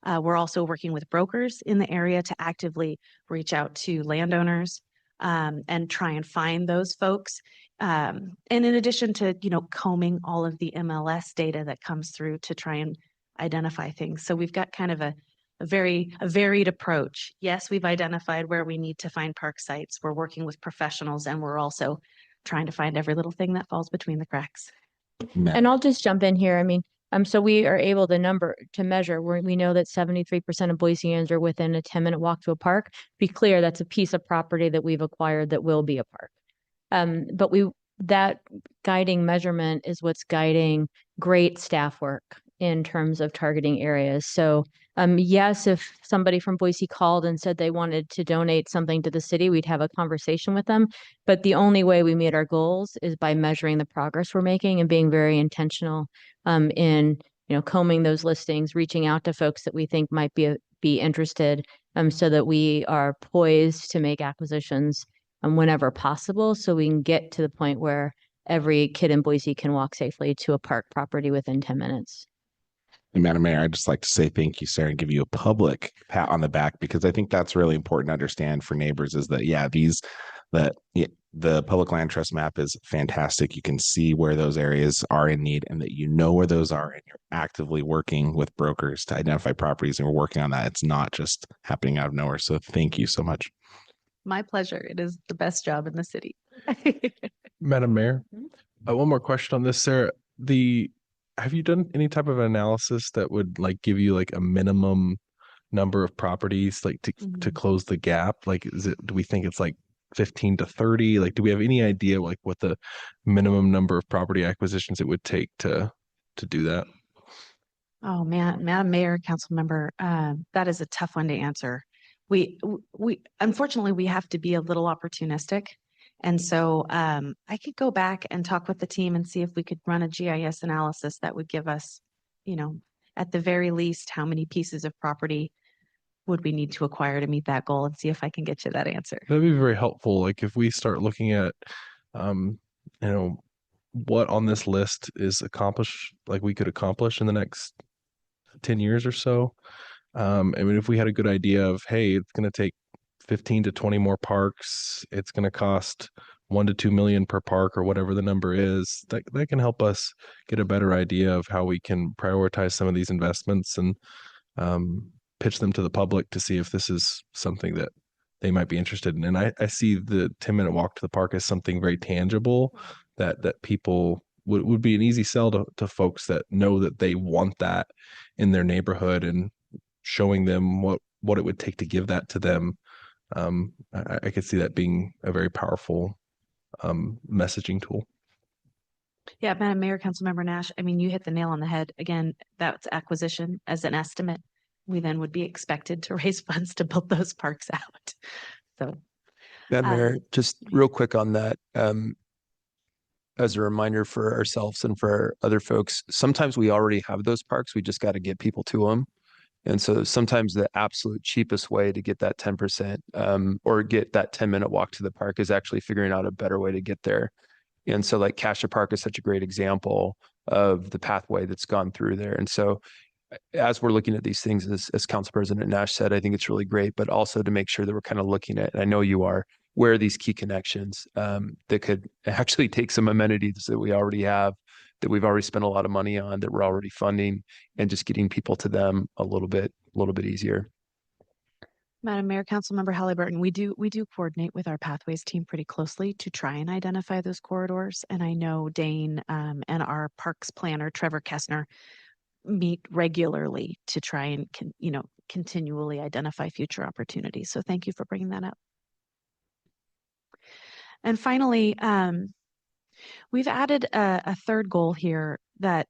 We're also working with brokers in the area to actively reach out to landowners and try and find those folks. And in addition to, combing all of the MLS data that comes through to try and identify things. So we've got kind of a varied approach. Yes, we've identified where we need to find park sites. We're working with professionals, and we're also trying to find every little thing that falls between the cracks. And I'll just jump in here. I mean, so we are able to measure where we know that 73% of Boiseans are within a 10-minute walk to a park. Be clear, that's a piece of property that we've acquired that will be a park. But that guiding measurement is what's guiding great staff work in terms of targeting areas. So yes, if somebody from Boise called and said they wanted to donate something to the city, we'd have a conversation with them. But the only way we meet our goals is by measuring the progress we're making and being very intentional in combing those listings, reaching out to folks that we think might be interested, so that we are poised to make acquisitions whenever possible, so we can get to the point where every kid in Boise can walk safely to a park property within 10 minutes. And Madam Mayor, I'd just like to say thank you, Sarah, and give you a public pat on the back, because I think that's really important to understand for neighbors is that, the public land trust map is fantastic. You can see where those areas are in need and that you know where those are, and you're actively working with brokers to identify properties, and we're working on that. It's not just happening out of nowhere. So thank you so much. My pleasure. It is the best job in the city. Madam Mayor, one more question on this, Sarah. Have you done any type of analysis that would give you a minimum number of properties to close the gap? Do we think it's 15 to 30? Do we have any idea what the minimum number of property acquisitions it would take to do that? Oh man, Madam Mayor, Council Member, that is a tough one to answer. We unfortunately we have to be a little opportunistic. And so I could go back and talk with the team and see if we could run a GIS analysis that would give us, at the very least, how many pieces of property would we need to acquire to meet that goal, and see if I can get you that answer. That'd be very helpful. If we start looking at, what on this list is accomplished, we could accomplish in the next 10 years or so. I mean, if we had a good idea of, hey, it's going to take 15 to 20 more parks, it's going to cost 1 to 2 million per park, or whatever the number is, that can help us get a better idea of how we can prioritize some of these investments and pitch them to the public to see if this is something that they might be interested in. And I see the 10-minute walk to the park as something very tangible that people would be an easy sell to folks that know that they want that in their neighborhood, and showing them what it would take to give that to them. I could see that being a very powerful messaging tool. Yeah, Madam Mayor, Councilmember Nash, I mean, you hit the nail on the head. Again, that's acquisition as an estimate. We then would be expected to raise funds to build those parks out. So, Madam Mayor, just real quick on that. As a reminder for ourselves and for other folks, sometimes we already have those parks. We just got to get people to them. And so sometimes the absolute cheapest way to get that 10% or get that 10-minute walk to the park is actually figuring out a better way to get there. And so Cassia Park is such a great example of the pathway that's gone through there. And so as we're looking at these things, as Council President Nash said, I think it's really great, but also to make sure that we're kind of looking at, and I know you are, where are these key connections that could actually take some amenities that we already have, that we've already spent a lot of money on, that we're already funding, and just getting people to them a little bit easier. Madam Mayor, Councilmember Halliburton, we do coordinate with our Pathways team pretty closely to try and identify those corridors. And I know Dane and our parks planner, Trevor Kessner, meet regularly to try and continually identify future opportunities. So thank you for bringing that up. And finally, we've added a third goal here that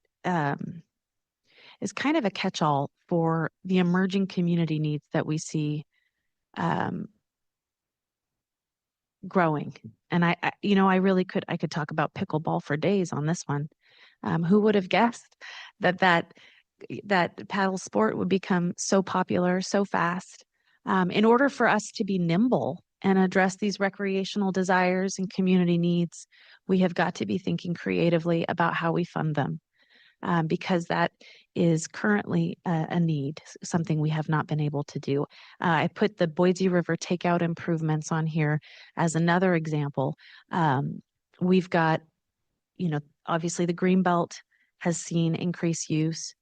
is kind of a catch-all for the emerging community needs that we see growing. And I could talk about pickleball for days on this one. Who would have guessed that paddle sport would become so popular so fast? In order for us to be nimble and address these recreational desires and community needs, we have got to be thinking creatively about how we fund them, because that is currently a need, something we have not been able to do. I put the Boise River takeout improvements on here as another example. We've got, obviously the Greenbelt has seen increased use.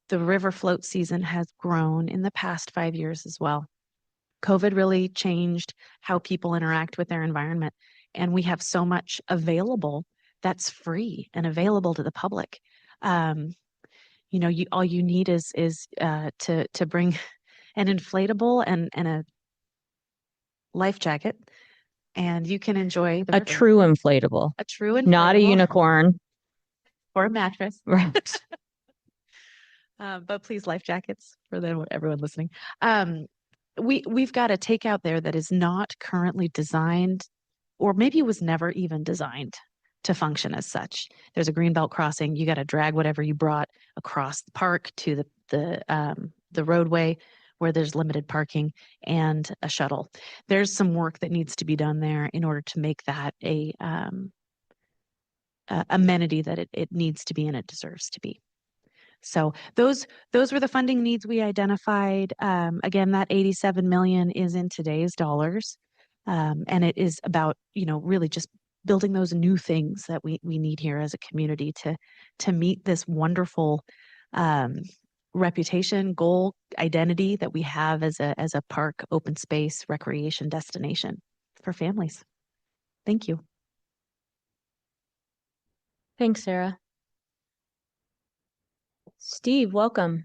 The river float season has grown in the past 5 years as well. COVID really changed how people interact with their environment, and we have so much available that's free and available to the public. All you need is to bring an inflatable and a life jacket, and you can enjoy the A river. true inflatable, A true inflatable, not a unicorn. or a mattress. Right. But please, life jackets for everyone listening. We've got a takeout there that is not currently designed, or maybe it was never even designed to function as such. There's a greenbelt crossing. You got to drag whatever you brought across the park to the roadway where there's limited parking and a shuttle. There's some work that needs to be done there in order to make that a amenity that it needs to be and it deserves to be. So those were the funding needs we identified. Again, that 87 million is in today's dollars. And it is about, really just building those new things that we need here as a community to meet this wonderful reputation, goal, identity that we have as a park, open space, recreation destination for families. Thank you. Thanks, Sarah. Steve, welcome.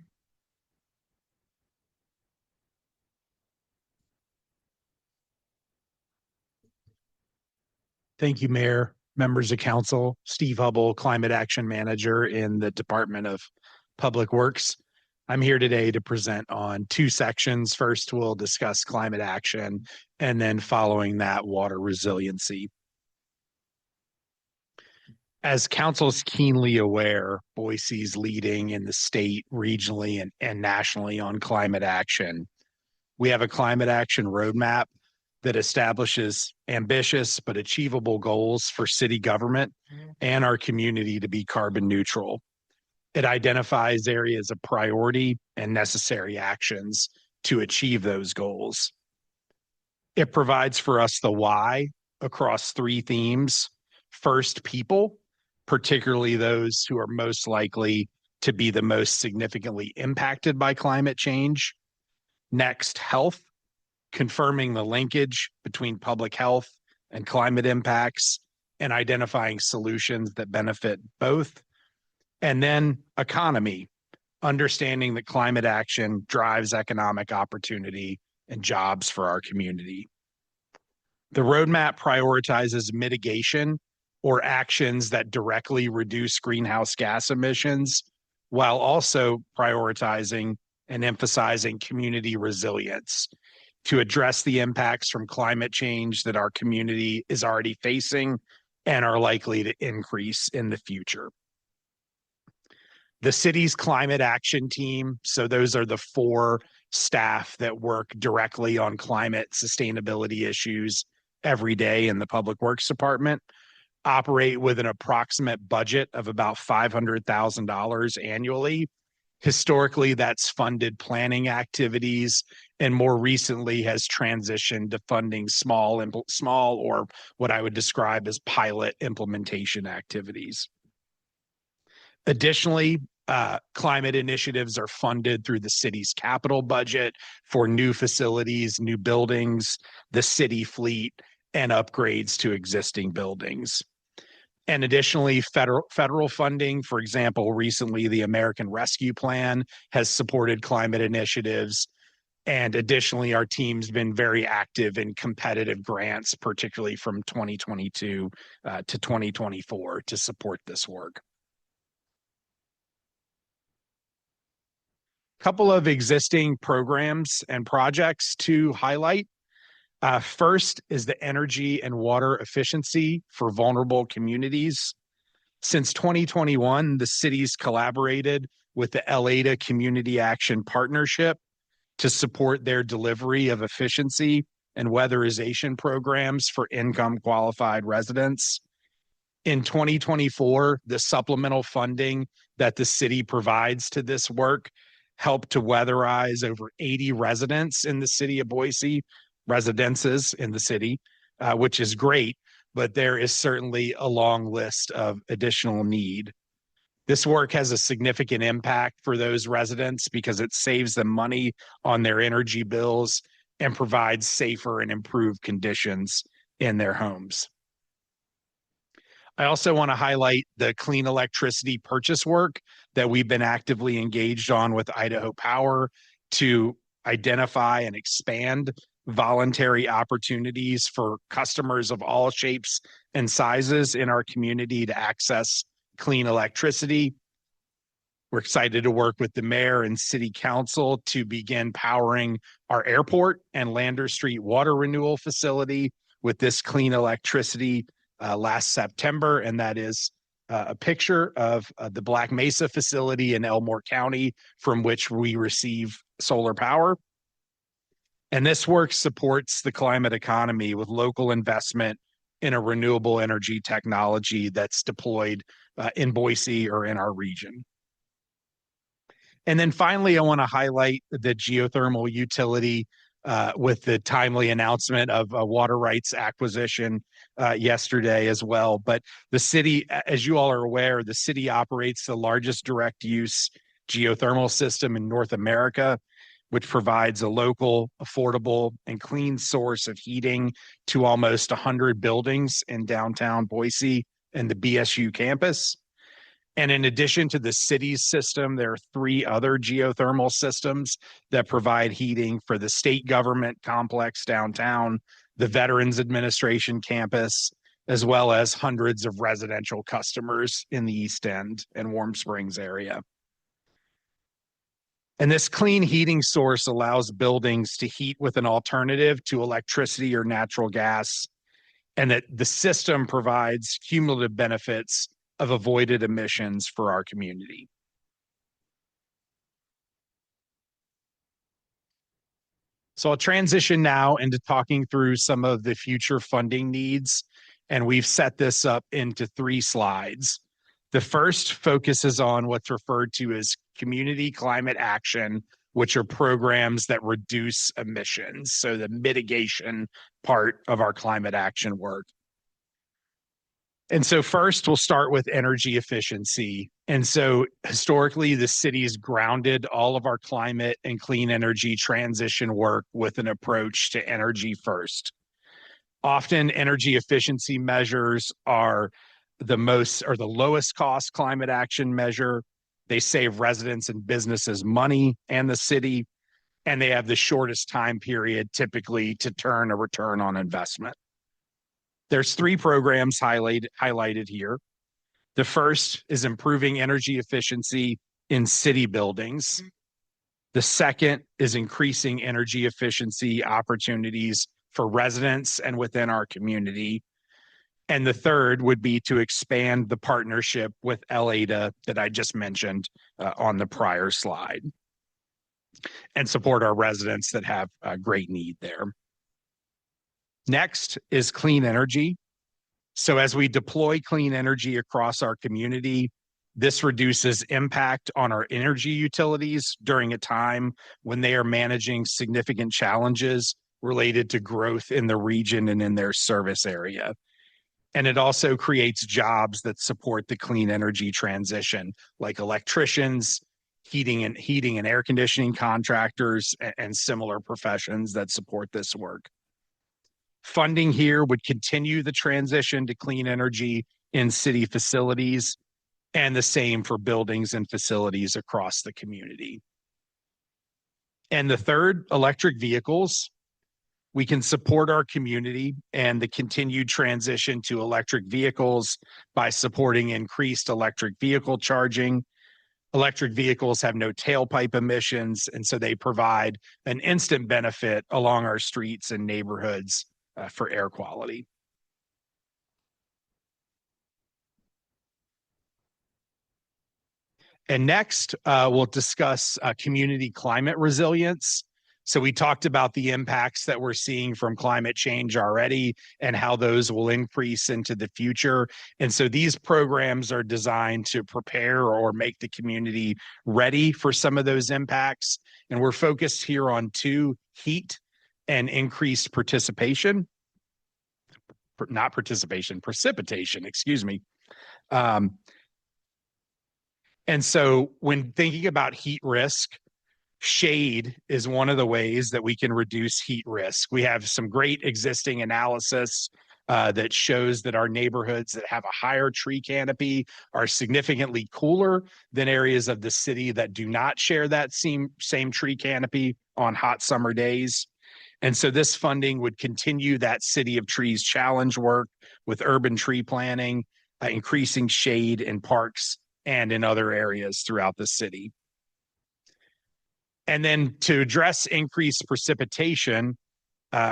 Thank you, Mayor, members of council. Steve Hubble, Climate Action Manager in the Department of Public Works. I'm here today to present on two sections. First, we'll discuss climate action, and then following that, water resiliency. As council is keenly aware, Boise's leading in the state, regionally, and nationally on climate action. We have a climate action roadmap that establishes ambitious but achievable goals for city government and our community to be carbon neutral. It identifies areas of priority and necessary actions to achieve those goals. It provides for us the why across three themes. First, people, particularly those who are most likely to be the most significantly impacted by climate change. Next, health, confirming the linkage between public health and climate impacts and identifying solutions that benefit both. And then economy, understanding that climate action drives economic opportunity and jobs for our community. The roadmap prioritizes mitigation or actions that directly reduce greenhouse gas emissions, while also prioritizing and emphasizing community resilience to address the impacts from climate change that our community is already facing and are likely to increase in the future. The city's climate action team, so those are the 4 staff that work directly on climate sustainability issues every day in the Public Works Department, operate with an approximate budget of about $500,000 annually. Historically, that's funded planning activities, and more recently has transitioned to funding small or what I would describe as pilot implementation activities. Additionally, climate initiatives are funded through the city's capital budget for new facilities, new buildings, the city fleet, and upgrades to existing buildings. And additionally, federal funding, for example, recently the American Rescue Plan has supported climate initiatives. And additionally, our team's been very active in competitive grants, particularly from 2022 to 2024 to support this work. Couple of existing programs and projects to highlight. First is the energy and water efficiency for vulnerable communities. Since 2021, the city's collaborated with the LADA Community Action Partnership to support their delivery of efficiency and weatherization programs for income qualified residents. In 2024, the supplemental funding that the city provides to this work helped to weatherize over 80 residents in the city of Boise, residences in the city, which is great, but there is certainly a long list of additional need. This work has a significant impact for those residents because it saves them money on their energy bills and provides safer and improved conditions in their homes. I also want to highlight the clean electricity purchase work that we've been actively engaged on with Idaho Power to identify and expand voluntary opportunities for customers of all shapes and sizes in our community to access clean electricity. We're excited to work with the mayor and city council to begin powering our airport and Lander Street water renewal facility with this clean electricity last September. And that is a picture of the Black Mesa facility in Elmore County from which we receive solar power. And this work supports the climate economy with local investment in a renewable energy technology that's deployed in Boise or in our region. And then finally, I want to highlight the geothermal utility with the timely announcement of a water rights acquisition yesterday as well. But the city, as you all are aware, the city operates the largest direct use geothermal system in North America, which provides a local, affordable, and clean source of heating to almost 100 buildings in downtown Boise and the BSU campus. And in addition to the city's system, there are 3 other geothermal systems that provide heating for the state government complex downtown, the Veterans Administration campus, as well as hundreds of residential customers in the East End and Warm Springs area. And this clean heating source allows buildings to heat with an alternative to electricity or natural gas, and that the system provides cumulative benefits of avoided emissions for our community. So I'll transition now into talking through some of the future funding needs, and we've set this up into 3 slides. The first focuses on what's referred to as community climate action, which are programs that reduce emissions, so the mitigation part of our climate action work. And so first, we'll start with energy efficiency. And so historically, the city's grounded all of our climate and clean energy transition work with an approach to energy first. Often, energy efficiency measures are the lowest cost climate action measure. They save residents and businesses money and the city, and they have the shortest time period typically to turn a return on investment. There's 3 programs highlighted here. The first is improving energy efficiency in city buildings. The second is increasing energy efficiency opportunities for residents and within our community. And the third would be to expand the partnership with LADA that I just mentioned on the prior slide and support our residents that have a great need there. Next is clean energy. So as we deploy clean energy across our community, this reduces impact on our energy utilities during a time when they are managing significant challenges related to growth in the region and in their service area. And it also creates jobs that support the clean energy transition, like electricians, heating and air conditioning contractors, and similar professions that support this work. Funding here would continue the transition to clean energy in city facilities, and the same for buildings and facilities across the community. And the third, electric vehicles. We can support our community and the continued transition to electric vehicles by supporting increased electric vehicle charging. Electric vehicles have no tailpipe emissions, and so they provide an instant benefit along our streets and neighborhoods for air quality. And next, we'll discuss community climate resilience. So we talked about the impacts that we're seeing from climate change already and how those will increase into the future. And so these programs are designed to prepare or make the community ready for some of those impacts. And we're focused here on two: heat and increased participation. Not participation, precipitation, excuse me. And so when thinking about heat risk, shade is one of the ways that we can reduce heat risk. We have some great existing analysis that shows that our neighborhoods that have a higher tree canopy are significantly cooler than areas of the city that do not share that same tree canopy on hot summer days. And so this funding would continue that City of Trees challenge work with urban tree planting, increasing shade in parks and in other areas throughout the city. And then to address increased precipitation,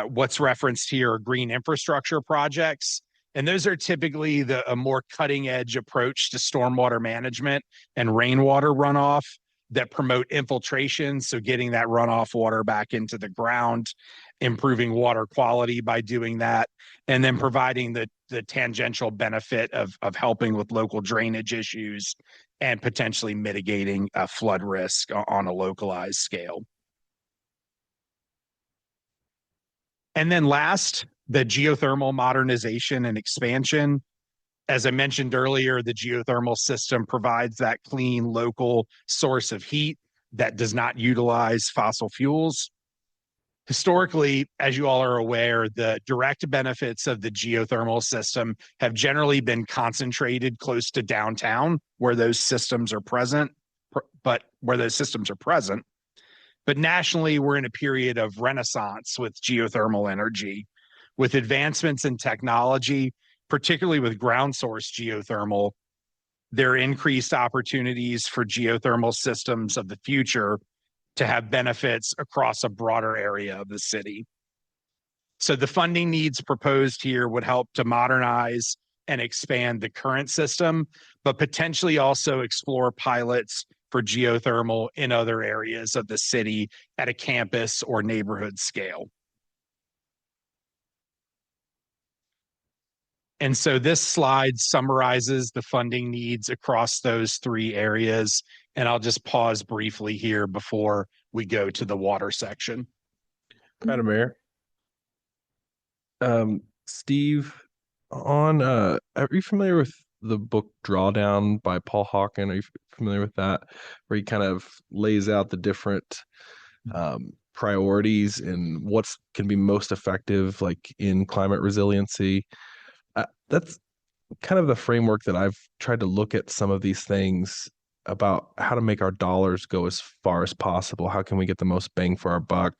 what's referenced here are green infrastructure projects. And those are typically a more cutting edge approach to stormwater management and rainwater runoff that promote infiltration. So getting that runoff water back into the ground, improving water quality by doing that, and then providing the tangential benefit of helping with local drainage issues and potentially mitigating flood risk on a localized scale. And then last, the geothermal modernization and expansion. As I mentioned earlier, the geothermal system provides that clean local source of heat that does not utilize fossil fuels. Historically, as you all are aware, the direct benefits of the geothermal system have generally been concentrated close to downtown where those systems are present, But nationally, we're in a period of renaissance with geothermal energy. With advancements in technology, particularly with ground source geothermal, there are increased opportunities for geothermal systems of the future to have benefits across a broader area of the city. So the funding needs proposed here would help to modernize and expand the current system, but potentially also explore pilots for geothermal in other areas of the city at a campus or neighborhood scale. And so this slide summarizes the funding needs across those three areas. And I'll just pause briefly here before we go to the water section. Madam Mayor. Steve, are you familiar with the book Drawdown by Paul Hawken? Are you familiar with that? Where he kind of lays out the different priorities and what's can be most effective, like in climate resiliency. That's kind of the framework that I've tried to look at some of these things about how to make our dollars go as far as possible. How can we get the most bang for our buck?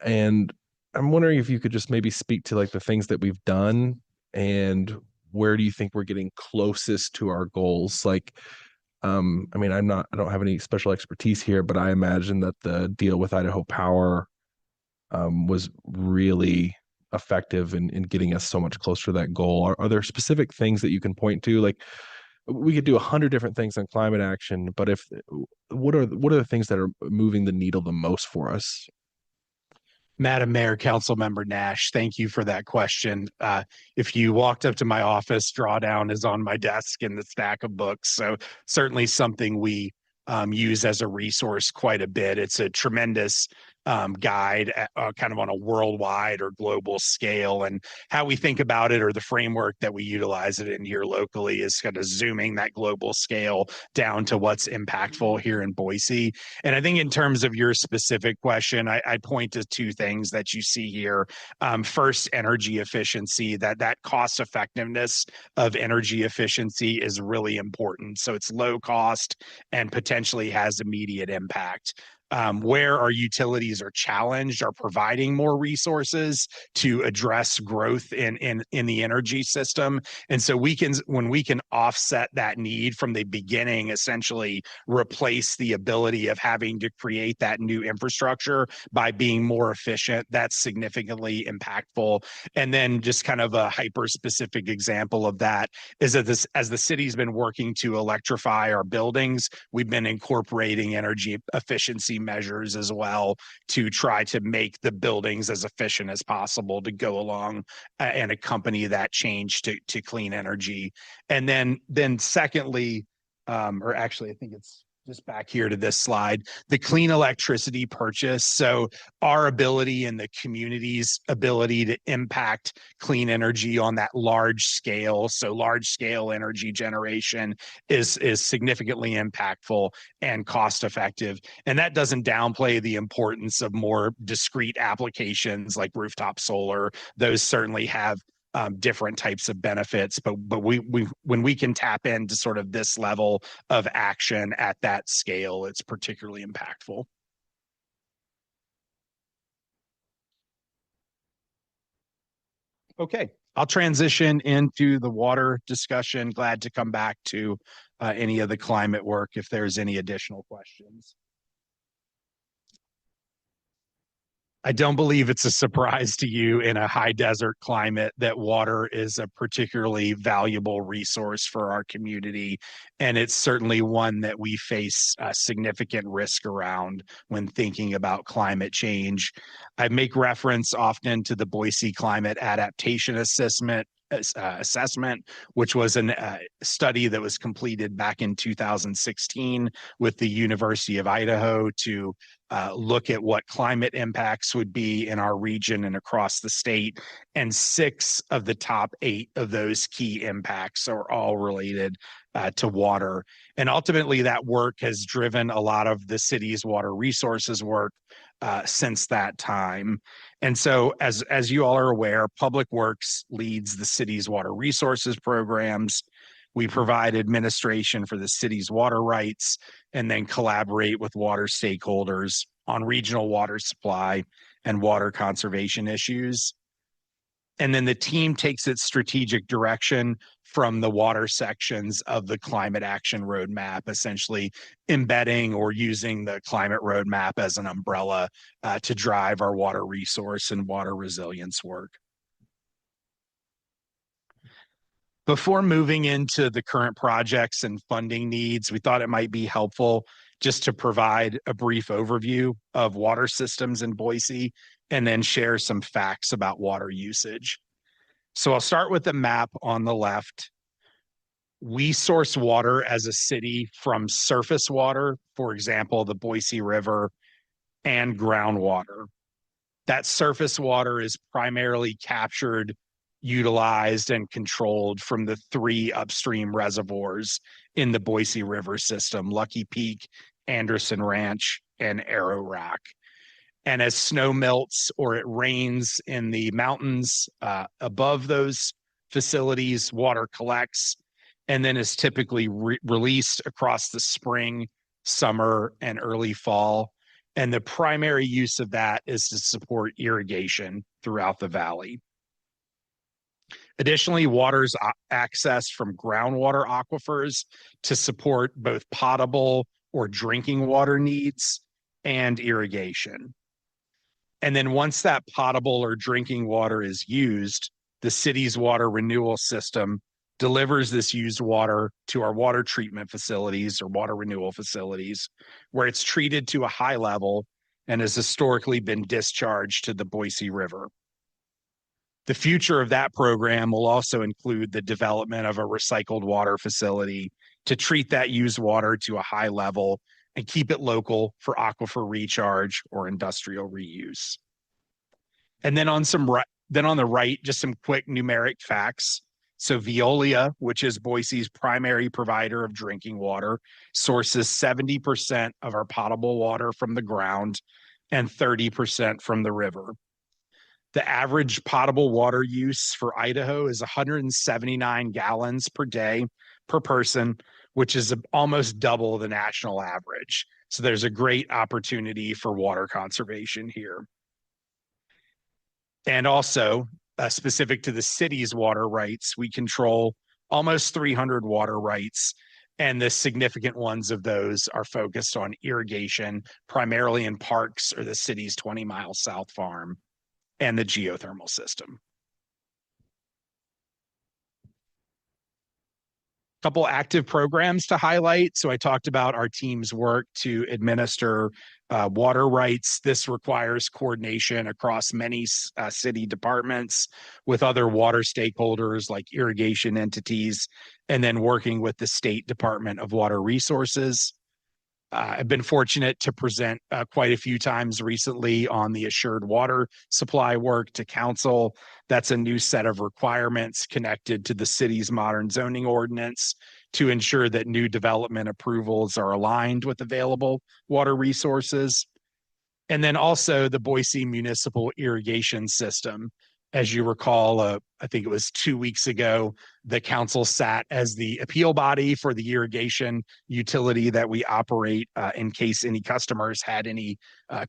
And I'm wondering if you could just maybe speak to like the things that we've done and where do you think we're getting closest to our goals? Like, I mean, I don't have any special expertise here, but I imagine that the deal with Idaho Power was really effective in getting us so much closer to that goal. Are there specific things that you can point to? Like we could do 100 different things on climate action, but what are the things that are moving the needle the most for us? Madam Mayor, Councilmember Nash, thank you for that question. If you walked up to my office, Drawdown is on my desk in the stack of books. So certainly something we use as a resource quite a bit. It's a tremendous guide kind of on a worldwide or global scale. And how we think about it, or the framework that we utilize it in here locally, is kind of zooming that global scale down to what's impactful here in Boise. And I think in terms of your specific question, I point to two things that you see here. First, energy efficiency, that cost effectiveness of energy efficiency is really important. So it's low cost and potentially has immediate impact. Where our utilities are challenged are providing more resources to address growth in the energy system. And so when we can offset that need from the beginning, essentially replace the ability of having to create that new infrastructure by being more efficient, that's significantly impactful. And then just kind of a hyper specific example of that is that as the city's been working to electrify our buildings, we've been incorporating energy efficiency measures as well to try to make the buildings as efficient as possible to go along and accompany that change to clean energy. And then secondly, or actually I think it's just back here to this slide, the clean electricity purchase. So our ability and the community's ability to impact clean energy on that large scale. So large scale energy generation is significantly impactful and cost effective. And that doesn't downplay the importance of more discrete applications like rooftop solar. Those certainly have different types of benefits, but when we can tap into sort of this level of action at that scale, it's particularly impactful. Okay, I'll transition into the water discussion. Glad to come back to any of the climate work if there's any additional questions. I don't believe it's a surprise to you in a high desert climate that water is a particularly valuable resource for our community. And it's certainly one that we face a significant risk around when thinking about climate change. I make reference often to the Boise Climate Adaptation Assessment, which was a study that was completed back in 2016 with the University of Idaho to look at what climate impacts would be in our region and across the state. And 6 of the top 8 of those key impacts are all related to water. And ultimately, that work has driven a lot of the city's water resources work since that time. And so, as you all are aware, Public Works leads the city's water resources programs. We provide administration for the city's water rights and then collaborate with water stakeholders on regional water supply and water conservation issues. And then the team takes its strategic direction from the water sections of the climate action roadmap, essentially embedding or using the climate roadmap as an umbrella to drive our water resource and water resilience work. Before moving into the current projects and funding needs, we thought it might be helpful just to provide a brief overview of water systems in Boise and then share some facts about water usage. So I'll start with the map on the left. We source water as a city from surface water, for example, the Boise River, and groundwater. That surface water is primarily captured, utilized, and controlled from the 3 upstream reservoirs in the Boise River system: Lucky Peak, Anderson Ranch, and Arrow Rock. And as snow melts or it rains in the mountains above those facilities, water collects and then is typically released across the spring, summer, and early fall. And the primary use of that is to support irrigation throughout the valley. Additionally, water is accessed from groundwater aquifers to support both potable or drinking water needs and irrigation. And then once that potable or drinking water is used, the city's water renewal system delivers this used water to our water treatment facilities or water renewal facilities, where it's treated to a high level and has historically been discharged to the Boise River. The future of that program will also include the development of a recycled water facility to treat that used water to a high level and keep it local for aquifer recharge or industrial reuse. And then on the right, just some quick numeric facts. So Veolia, which is Boise's primary provider of drinking water, sources 70% of our potable water from the ground and 30% from the river. The average potable water use for Idaho is 179 gallons per day per person, which is almost double the national average. So there's a great opportunity for water conservation here. And also, specific to the city's water rights, we control almost 300 water rights, and the significant ones of those are focused on irrigation, primarily in parks or the city's 20-mile South Farm and the geothermal system. Couple active programs to highlight. So I talked about our team's work to administer water rights. This requires coordination across many city departments with other water stakeholders like irrigation entities, and then working with the State Department of Water Resources. I've been fortunate to present quite a few times recently on the assured water supply work to council. That's a new set of requirements connected to the city's modern zoning ordinance to ensure that new development approvals are aligned with available water resources. And then also the Boise Municipal Irrigation System. As you recall, I think it was 2 weeks ago, the council sat as the appeal body for the irrigation utility that we operate in case any customers had any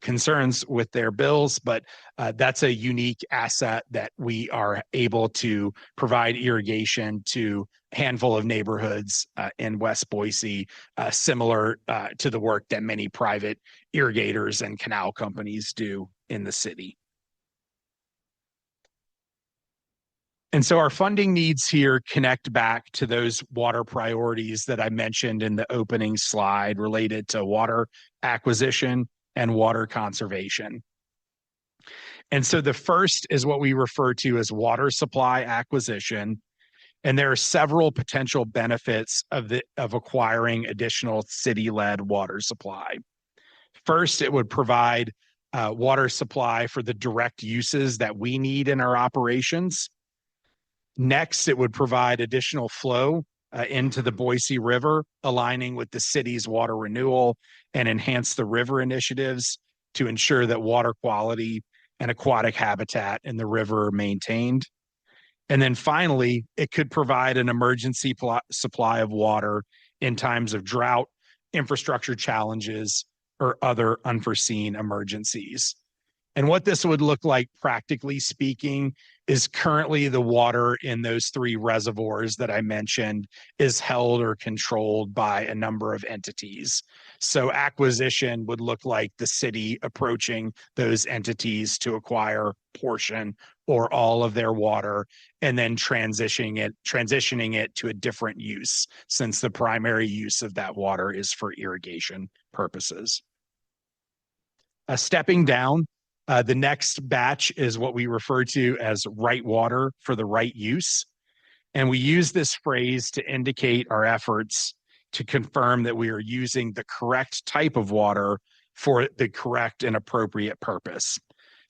concerns with their bills. But that's a unique asset that we are able to provide irrigation to a handful of neighborhoods in West Boise, similar to the work that many private irrigators and canal companies do in the city. And so our funding needs here connect back to those water priorities that I mentioned in the opening slide related to water acquisition and water conservation. And so the first is what we refer to as water supply acquisition. And there are several potential benefits of acquiring additional city-led water supply. First, it would provide water supply for the direct uses that we need in our operations. Next, it would provide additional flow into the Boise River, aligning with the city's water renewal and enhance the river initiatives to ensure that water quality and aquatic habitat in the river are maintained. And then finally, it could provide an emergency supply of water in times of drought, infrastructure challenges, or other unforeseen emergencies. And what this would look like, practically speaking, is currently the water in those 3 reservoirs that I mentioned is held or controlled by a number of entities. So acquisition would look like the city approaching those entities to acquire portion or all of their water, and then transitioning it to a different use, since the primary use of that water is for irrigation purposes. Stepping down, the next batch is what we refer to as right water for the right use. And we use this phrase to indicate our efforts to confirm that we are using the correct type of water for the correct and appropriate purpose.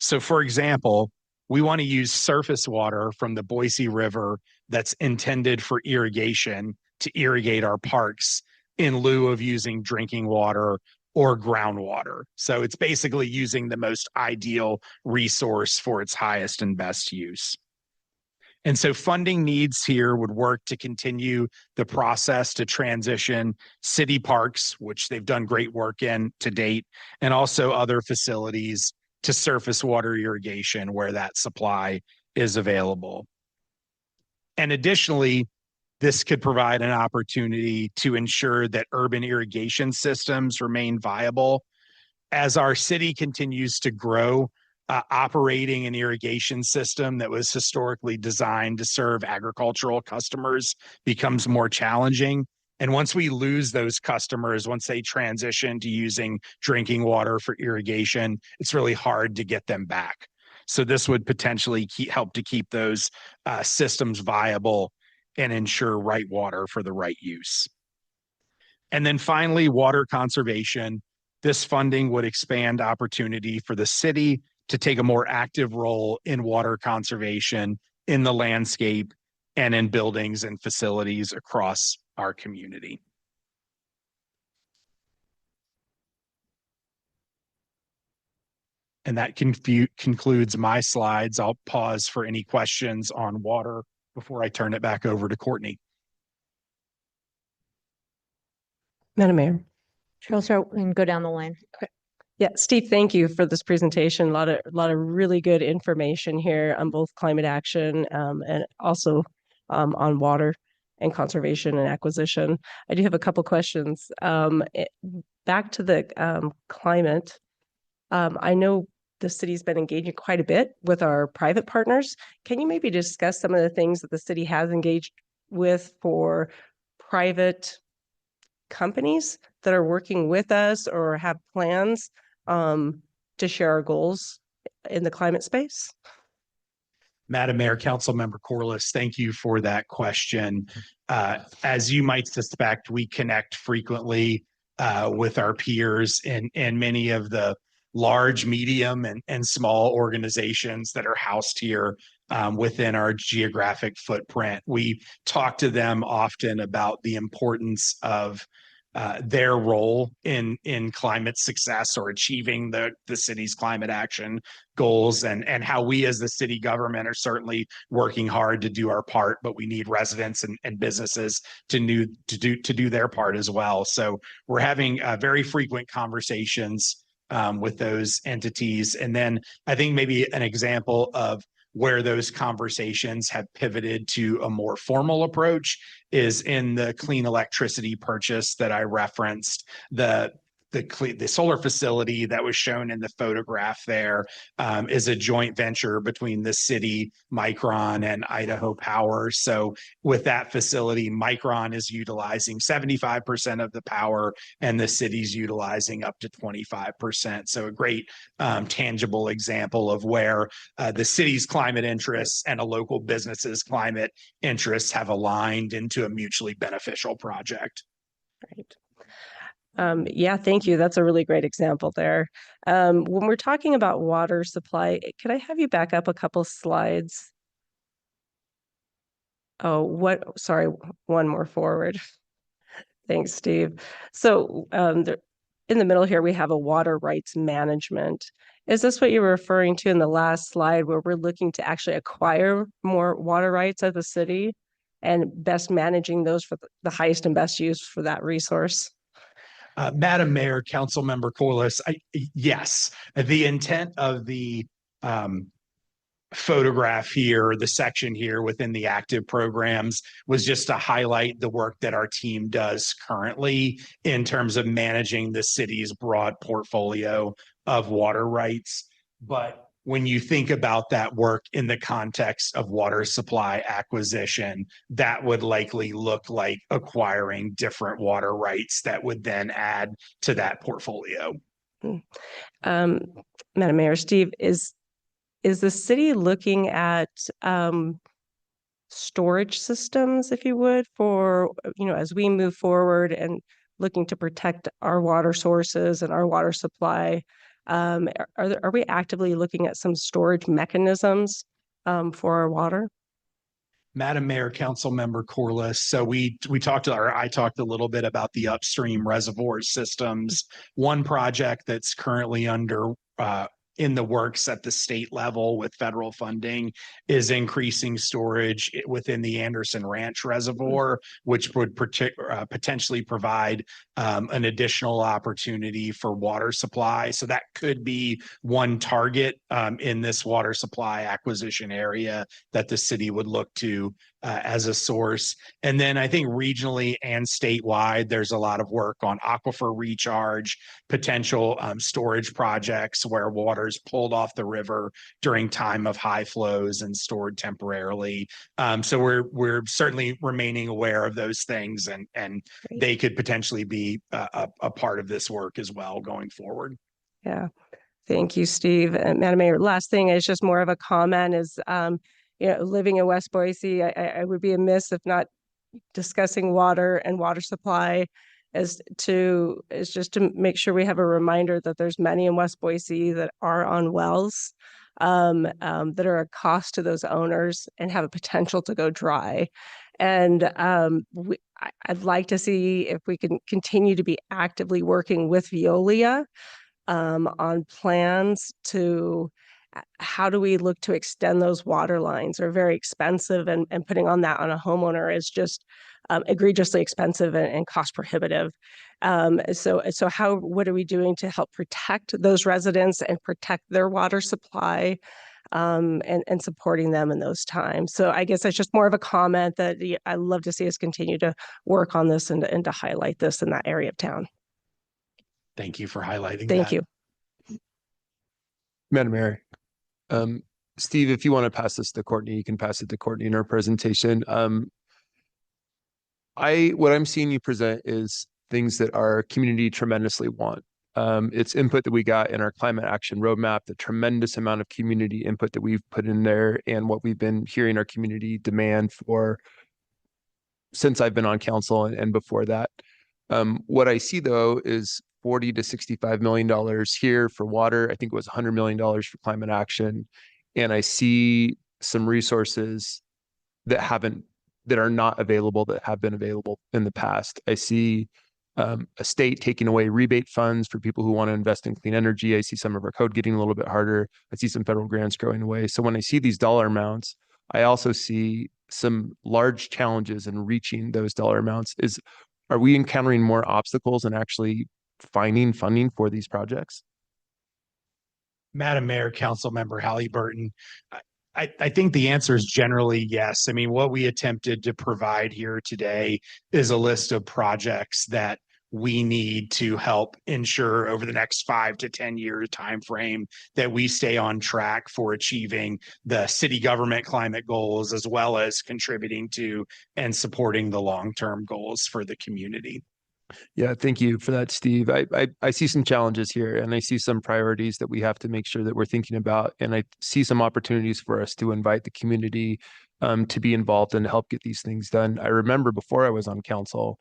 So for example, we want to use surface water from the Boise River that's intended for irrigation to irrigate our parks in lieu of using drinking water or groundwater. So it's basically using the most ideal resource for its highest and best use. And so funding needs here would work to continue the process to transition city parks, which they've done great work in to date, and also other facilities to surface water irrigation where that supply is available. And additionally, this could provide an opportunity to ensure that urban irrigation systems remain viable. As our city continues to grow, operating an irrigation system that was historically designed to serve agricultural customers becomes more challenging. And once we lose those customers, once they transition to using drinking water for irrigation, it's really hard to get them back. So this would potentially help to keep those systems viable and ensure right water for the right use. And then finally, water conservation. This funding would expand opportunity for the city to take a more active role in water conservation in the landscape and in buildings and facilities across our community. And that concludes my slides. I'll pause for any questions on water before I turn it back over to Courtney. Madam Mayor. She'll start and go down the line. Yeah, Steve, thank you for this presentation. A lot of really good information here on both climate action and also on water and conservation and acquisition. I do have a couple questions. Back to the climate. I know the city's been engaging quite a bit with our private partners. Can you maybe discuss some of the things that the city has engaged with for private companies that are working with us or have plans to share our goals in the climate space? Madam Mayor, Councilmember Corliss, thank you for that question. As you might suspect, we connect frequently with our peers in many of the large, medium, and small organizations that are housed here within our geographic footprint. We talk to them often about the importance of their role in climate success or achieving the city's climate action goals, and how we as the city government are certainly working hard to do our part, but we need residents and businesses to do their part as well. So we're having very frequent conversations with those entities. And then I think maybe an example of where those conversations have pivoted to a more formal approach is in the clean electricity purchase that I referenced. The solar facility that was shown in the photograph there is a joint venture between the city, Micron, and Idaho Power. So with that facility, Micron is utilizing 75% of the power and the city's utilizing up to 25%. So a great tangible example of where the city's climate interests and a local business's climate interests have aligned into a mutually beneficial project. Right. Yeah, thank you. That's a really great example there. When we're talking about water supply, could I have you back up a couple slides? Oh, sorry, one more forward. Thanks, Steve. So in the middle here, we have a water rights management. Is this what you were referring to in the last slide where we're looking to actually acquire more water rights as a city and best managing those for the highest and best use for that resource? Madam Mayor, Councilmember Corliss, yes, the intent of the photograph here, the section here within the active programs, was just to highlight the work that our team does currently in terms of managing the city's broad portfolio of water rights. But when you think about that work in the context of water supply acquisition, that would likely look like acquiring different water rights that would then add to that portfolio. Madam Mayor, Steve, is the city looking at storage systems, if you would, for, as we move forward and looking to protect our water sources and our water supply? Are we actively looking at some storage mechanisms for our water? Madam Mayor, Councilmember Corliss. So I talked a little bit about the upstream reservoir systems. One project that's currently in the works at the state level with federal funding is increasing storage within the Anderson Ranch Reservoir, which would potentially provide an additional opportunity for water supply. So that could be one target in this water supply acquisition area that the city would look to as a source. And then I think regionally and statewide, there's a lot of work on aquifer recharge, potential storage projects where water is pulled off the river during time of high flows and stored temporarily. So we're certainly remaining aware of those things, and they could potentially be a part of this work as well going forward. Yeah. Thank you, Steve. And Madam Mayor, last thing is just more of a comment is, living in West Boise, I would be amiss if not discussing water and water supply is just to make sure we have a reminder that there's many in West Boise that are on wells that are a cost to those owners and have a potential to go dry. And I'd like to see if we can continue to be actively working with Veolia on plans to how do we look to extend those water lines. They're very expensive, and putting on that on a homeowner is just egregiously expensive and cost prohibitive. So what are we doing to help protect those residents and protect their water supply, and supporting them in those times? So I guess that's just more of a comment that I love to see us continue to work on this and to highlight this in that area of town. Thank you for highlighting that. Thank you. Madam Mayor, Steve, if you want to pass this to Courtney, you can pass it to Courtney in her presentation. What I'm seeing you present is things that our community tremendously want. It's input that we got in our climate action roadmap, the tremendous amount of community input that we've put in there, and what we've been hearing our community demand for since I've been on council and before that. What I see though is $40 to $65 million here for water. I think it was $100 million for climate action. And I see some resources that are not available, that have been available in the past. I see a state taking away rebate funds for people who want to invest in clean energy. I see some of our code getting a little bit harder. I see some federal grants going away. So when I see these dollar amounts, I also see some large challenges in reaching those dollar amounts. Are we encountering more obstacles in actually finding funding for these projects? Madam Mayor, Council Member Halliburton, I think the answer is generally yes. I mean, what we attempted to provide here today is a list of projects that we need to help ensure over the next 5 to 10 year timeframe that we stay on track for achieving the city government climate goals, as well as contributing to and supporting the long-term goals for the community. Yeah, thank you for that, Steve. I see some challenges here, and I see some priorities that we have to make sure that we're thinking about. And I see some opportunities for us to invite the community to be involved and help get these things done. I remember before I was on council,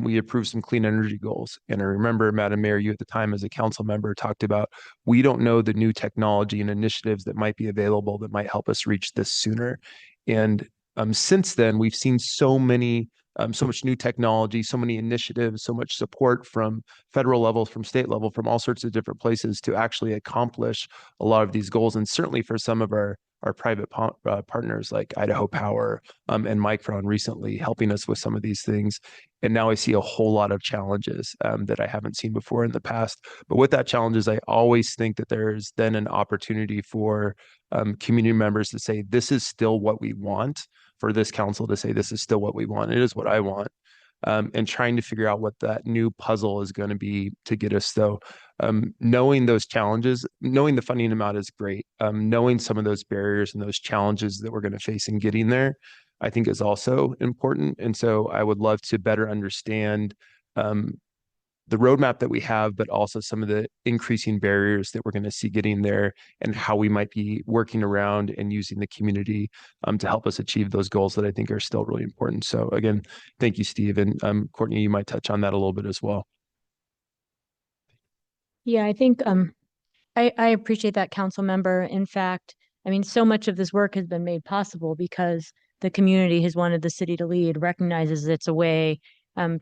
we approved some clean energy goals. And I remember, Madam Mayor, you at the time as a council member talked about, we don't know the new technology and initiatives that might be available that might help us reach this sooner. And since then, we've seen so much new technology, so many initiatives, so much support from federal level, from state level, from all sorts of different places to actually accomplish a lot of these goals. And certainly for some of our private partners like Idaho Power and Micron recently helping us with some of these things. And now I see a whole lot of challenges that I haven't seen before in the past. But with that challenges, I always think that there's then an opportunity for community members to say, this is still what we want, for this council to say, this is still what we want. It is what I want. And trying to figure out what that new puzzle is going to be to get us. So knowing those challenges, knowing the funding amount is great. Knowing some of those barriers and those challenges that we're going to face in getting there, I think is also important. And so I would love to better understand the roadmap that we have, but also some of the increasing barriers that we're going to see getting there, and how we might be working around and using the community to help us achieve those goals that I think are still really important. So again, thank you, Steve. And Courtney, you might touch on that a little bit as well. Yeah, I think I appreciate that, council member. In fact, I mean, so much of this work has been made possible because the community has wanted the city to lead, recognizes it's a way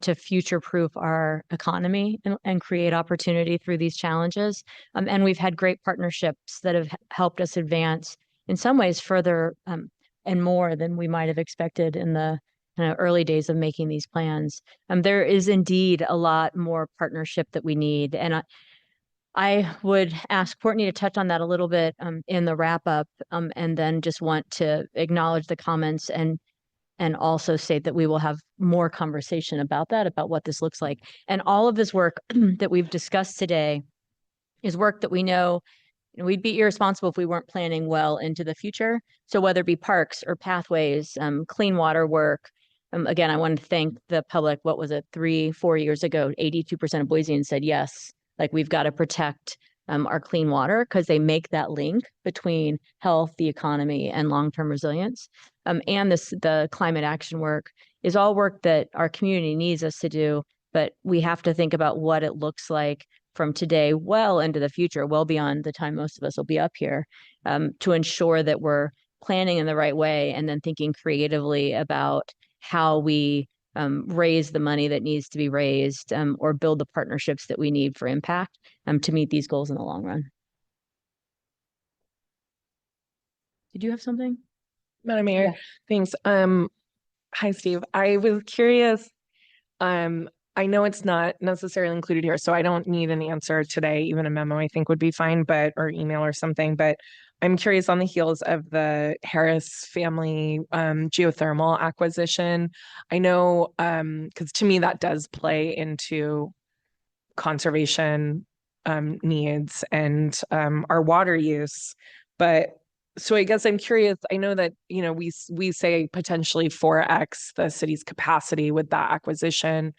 to future-proof our economy and create opportunity through these challenges. And we've had great partnerships that have helped us advance in some ways further and more than we might have expected in the early days of making these plans. There is indeed a lot more partnership that we need. And I would ask Courtney to touch on that a little bit in the wrap up, and then just want to acknowledge the comments and also say that we will have more conversation about that, about what this looks like. And all of this work that we've discussed today is work that we know we'd be irresponsible if we weren't planning well into the future. So whether it be parks or pathways, clean water work. Again, I want to thank the public. What was it, 3-4 years ago, 82% of Boiseans said yes. Like, we've got to protect our clean water, because they make that link between health, the economy, and long-term resilience. And the climate action work is all work that our community needs us to do, but we have to think about what it looks like from today well into the future, well beyond the time most of us will be up here, to ensure that we're planning in the right way and then thinking creatively about how we raise the money that needs to be raised, or build the partnerships that we need for impact, to meet these goals in the long run. Did you have something? Madam Mayor, Yeah. thanks. Hi, Steve. I was curious. I know it's not necessarily included here, so I don't need an answer today. Even a memo, I think, would be fine, or email or something. But I'm curious, on the heels of the Harris family geothermal acquisition, I know, because to me that does play into conservation needs and our water use. But so I guess I'm curious. I know that, we say potentially 4x the city's capacity with that acquisition.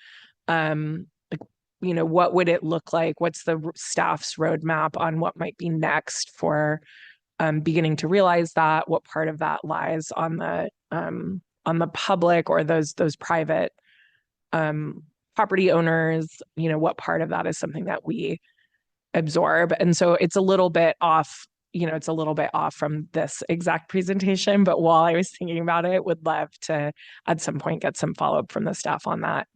Like, what would it look like? What's the staff's roadmap on what might be next for beginning to realize that? What part of that lies on the public or those private property owners? What part of that is something that we absorb? And so it's a little bit off. It's a little bit off from this exact presentation, but while I was thinking about it, would love to at some point get some follow-up from the staff on that.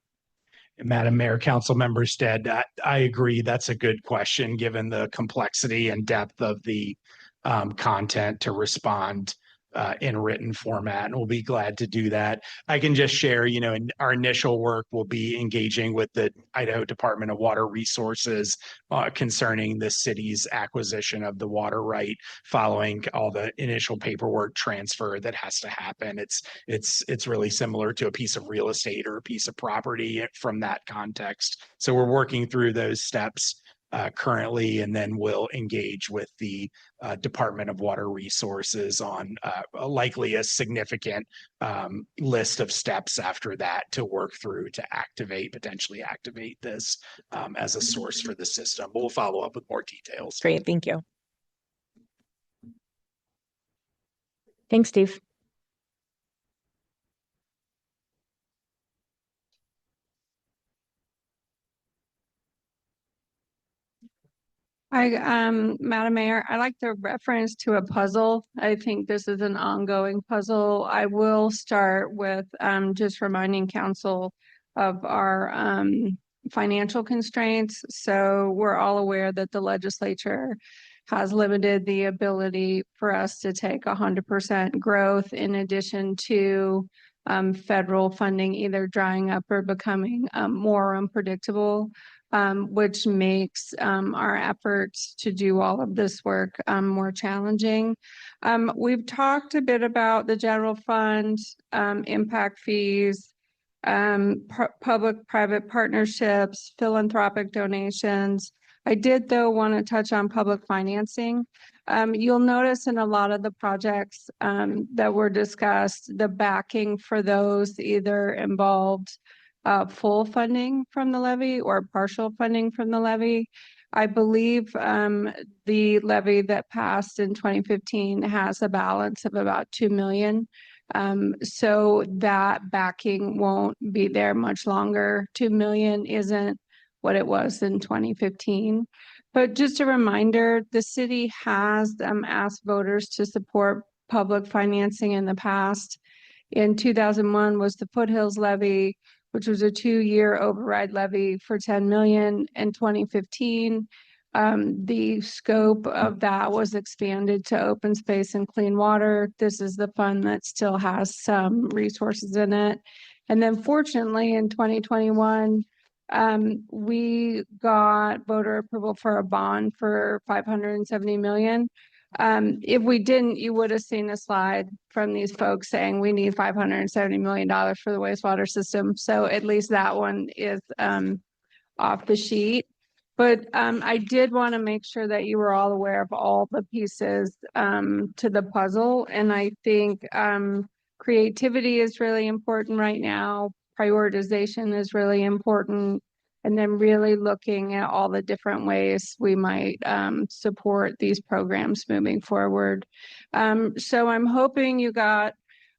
Madam Mayor, Council Member Stead, I agree. That's a good question, given the complexity and depth of the content to respond in written format, and we'll be glad to do that. I can just share, in our initial work, we'll be engaging with the Idaho Department of Water Resources concerning the city's acquisition of the water right, following all the initial paperwork transfer that has to happen. It's really similar to a piece of real estate or a piece of property from that context. So we're working through those steps currently, and then we'll engage with the Department of Water Resources on likely a significant list of steps after that to work through to potentially activate this as a source for the system. We'll follow up with more details. Great, thank you. Thanks, Steve. Madam Mayor, I like the reference to a puzzle. I think this is an ongoing puzzle. I will start with just reminding council of our financial constraints. So we're all aware that the legislature has limited the ability for us to take 100% growth in addition to federal funding either drying up or becoming more unpredictable. Which makes our efforts to do all of this work more challenging. We've talked a bit about the general fund, impact fees, public-private partnerships, philanthropic donations. I did, though, want to touch on public financing. You'll notice in a lot of the projects that were discussed, the backing for those either involved full funding from the levy or partial funding from the levy. I believe the levy that passed in 2015 has a balance of about 2 million. So that backing won't be there much longer. 2 million isn't what it was in 2015. But just a reminder, the city has asked voters to support public financing in the past. In 2001 was the Foothills levy, which was a 2-year override levy for 10 million. In 2015, the scope of that was expanded to open space and clean water. This is the fund that still has some resources in it. And then fortunately in 2021, we got voter approval for a bond for 570 million. If we didn't, you would have seen a slide from these folks saying we need $570 million for the wastewater system. So at least that one is off the sheet. But I did want to make sure that you were all aware of all the pieces to the puzzle. And I think creativity is really important right now. Prioritization is really important. And then really looking at all the different ways we might support these programs moving forward. So I'm hoping you got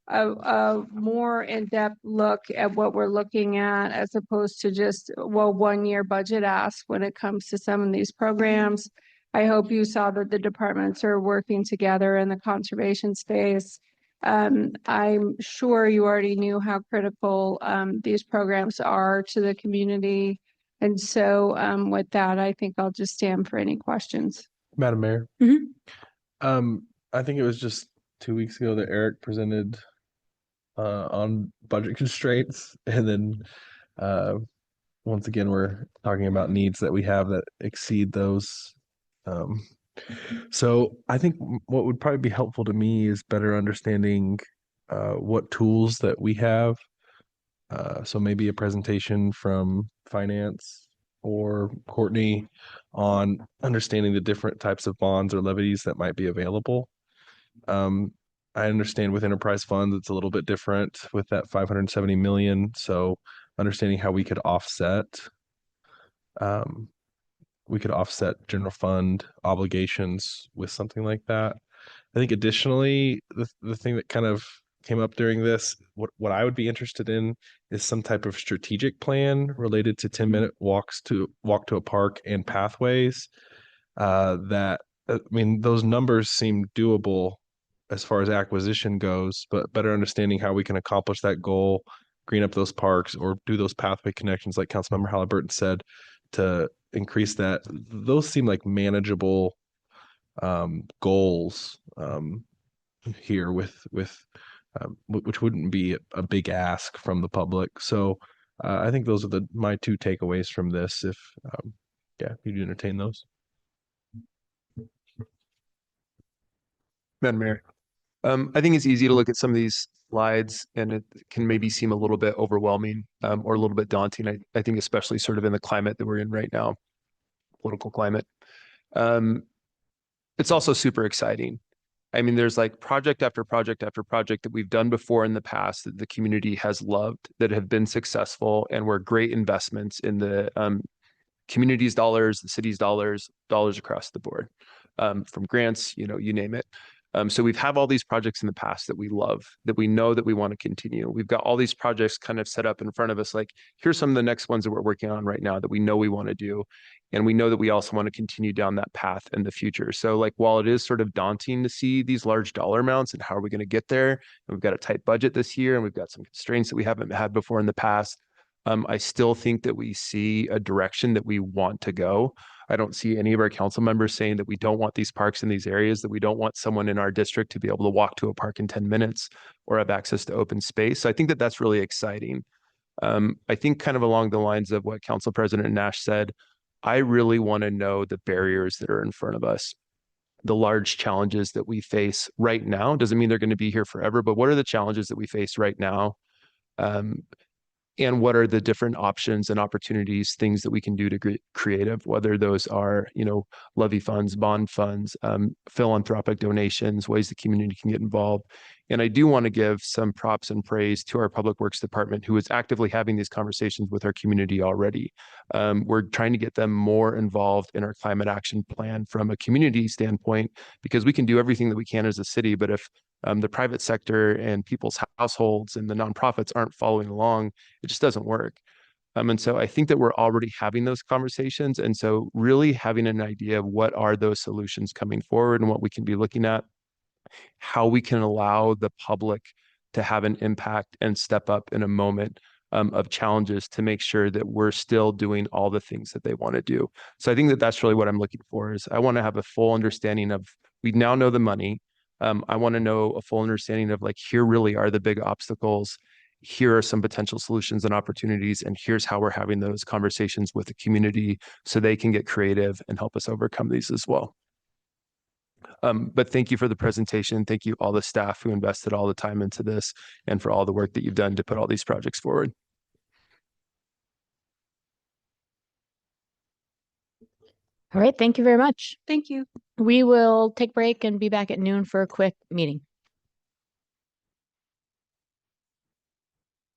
a more in-depth look at what we're looking at as opposed to just, well, 1 year budget ask when it comes to some of these programs. I hope you saw that the departments are working together in the conservation space. I'm sure you already knew how critical these programs are to the community. And so with that, I think I'll just stand for any questions. Madam Mayor. Mhm. I think it was just 2 weeks ago that Eric presented on budget constraints, and then once again we're talking about needs that we have that exceed those. So I think what would probably be helpful to me is better understanding what tools that we have. So maybe a presentation from finance or Courtney on understanding the different types of bonds or levies that might be available. I understand with enterprise funds, it's a little bit different with that 570 million. So understanding how we could offset general fund obligations with something like that. I think additionally, the thing that kind of came up during this, what I would be interested in is some type of strategic plan related to 10-minute walk to a park and pathways. That I mean, those numbers seem doable as far as acquisition goes, but better understanding how we can accomplish that goal, green up those parks or do those pathway connections, like Councilmember Halliburton said, to increase that. Those seem like manageable goals here with which wouldn't be a big ask from the public. So I think those are my two takeaways from this. If you'd entertain those. Madam Mayor, I think it's easy to look at some of these slides and it can maybe seem a little bit overwhelming or a little bit daunting. I think especially sort of in the climate that we're in right now, political climate. It's also super exciting. I mean, there's like project after project after project that we've done before in the past that the community has loved, that have been successful and were great investments in the community's dollars, the city's dollars across the board, from grants, you name it. So we've have all these projects in the past that we love, that we know that we want to continue. We've got all these projects kind of set up in front of us. Like, here's some of the next ones that we're working on right now that we know we want to do. And we know that we also want to continue down that path in the future. So like, while it is sort of daunting to see these large dollar amounts and how are we going to get there? And we've got a tight budget this year and we've got some constraints that we haven't had before in the past. I still think that we see a direction that we want to go. I don't see any of our council members saying that we don't want these parks in these areas, that we don't want someone in our district to be able to walk to a park in 10 minutes or have access to open space. So I think that that's really exciting. I think kind of along the lines of what Council President Nash said, I really want to know the barriers that are in front of us, the large challenges that we face right now. Doesn't mean they're going to be here forever, but what are the challenges that we face right now? And what are the different options and opportunities, things that we can do to get creative, whether those are, levy funds, bond funds, philanthropic donations, ways the community can get involved. And I do want to give some props and praise to our Public Works Department, who is actively having these conversations with our community already. We're trying to get them more involved in our climate action plan from a community standpoint, because we can do everything that we can as a city, but if the private sector and people's households and the nonprofits aren't following along, it just doesn't work. And so I think that we're already having those conversations. And so really having an idea of what are those solutions coming forward and what we can be looking at, how we can allow the public to have an impact and step up in a moment of challenges to make sure that we're still doing all the things that they want to do. So I think that that's really what I'm looking for. Is I want to have a full understanding of, we now know the money. I want to know a full understanding of, like, here really are the big obstacles. Here are some potential solutions and opportunities. And here's how we're having those conversations with the community so they can get creative and help us overcome these as well. But thank you for the presentation. Thank you all the staff who invested all the time into this and for all the work that you've done to put all these projects forward. All right. Thank you very much. Thank you. We will take a break and be back at noon for a quick meeting.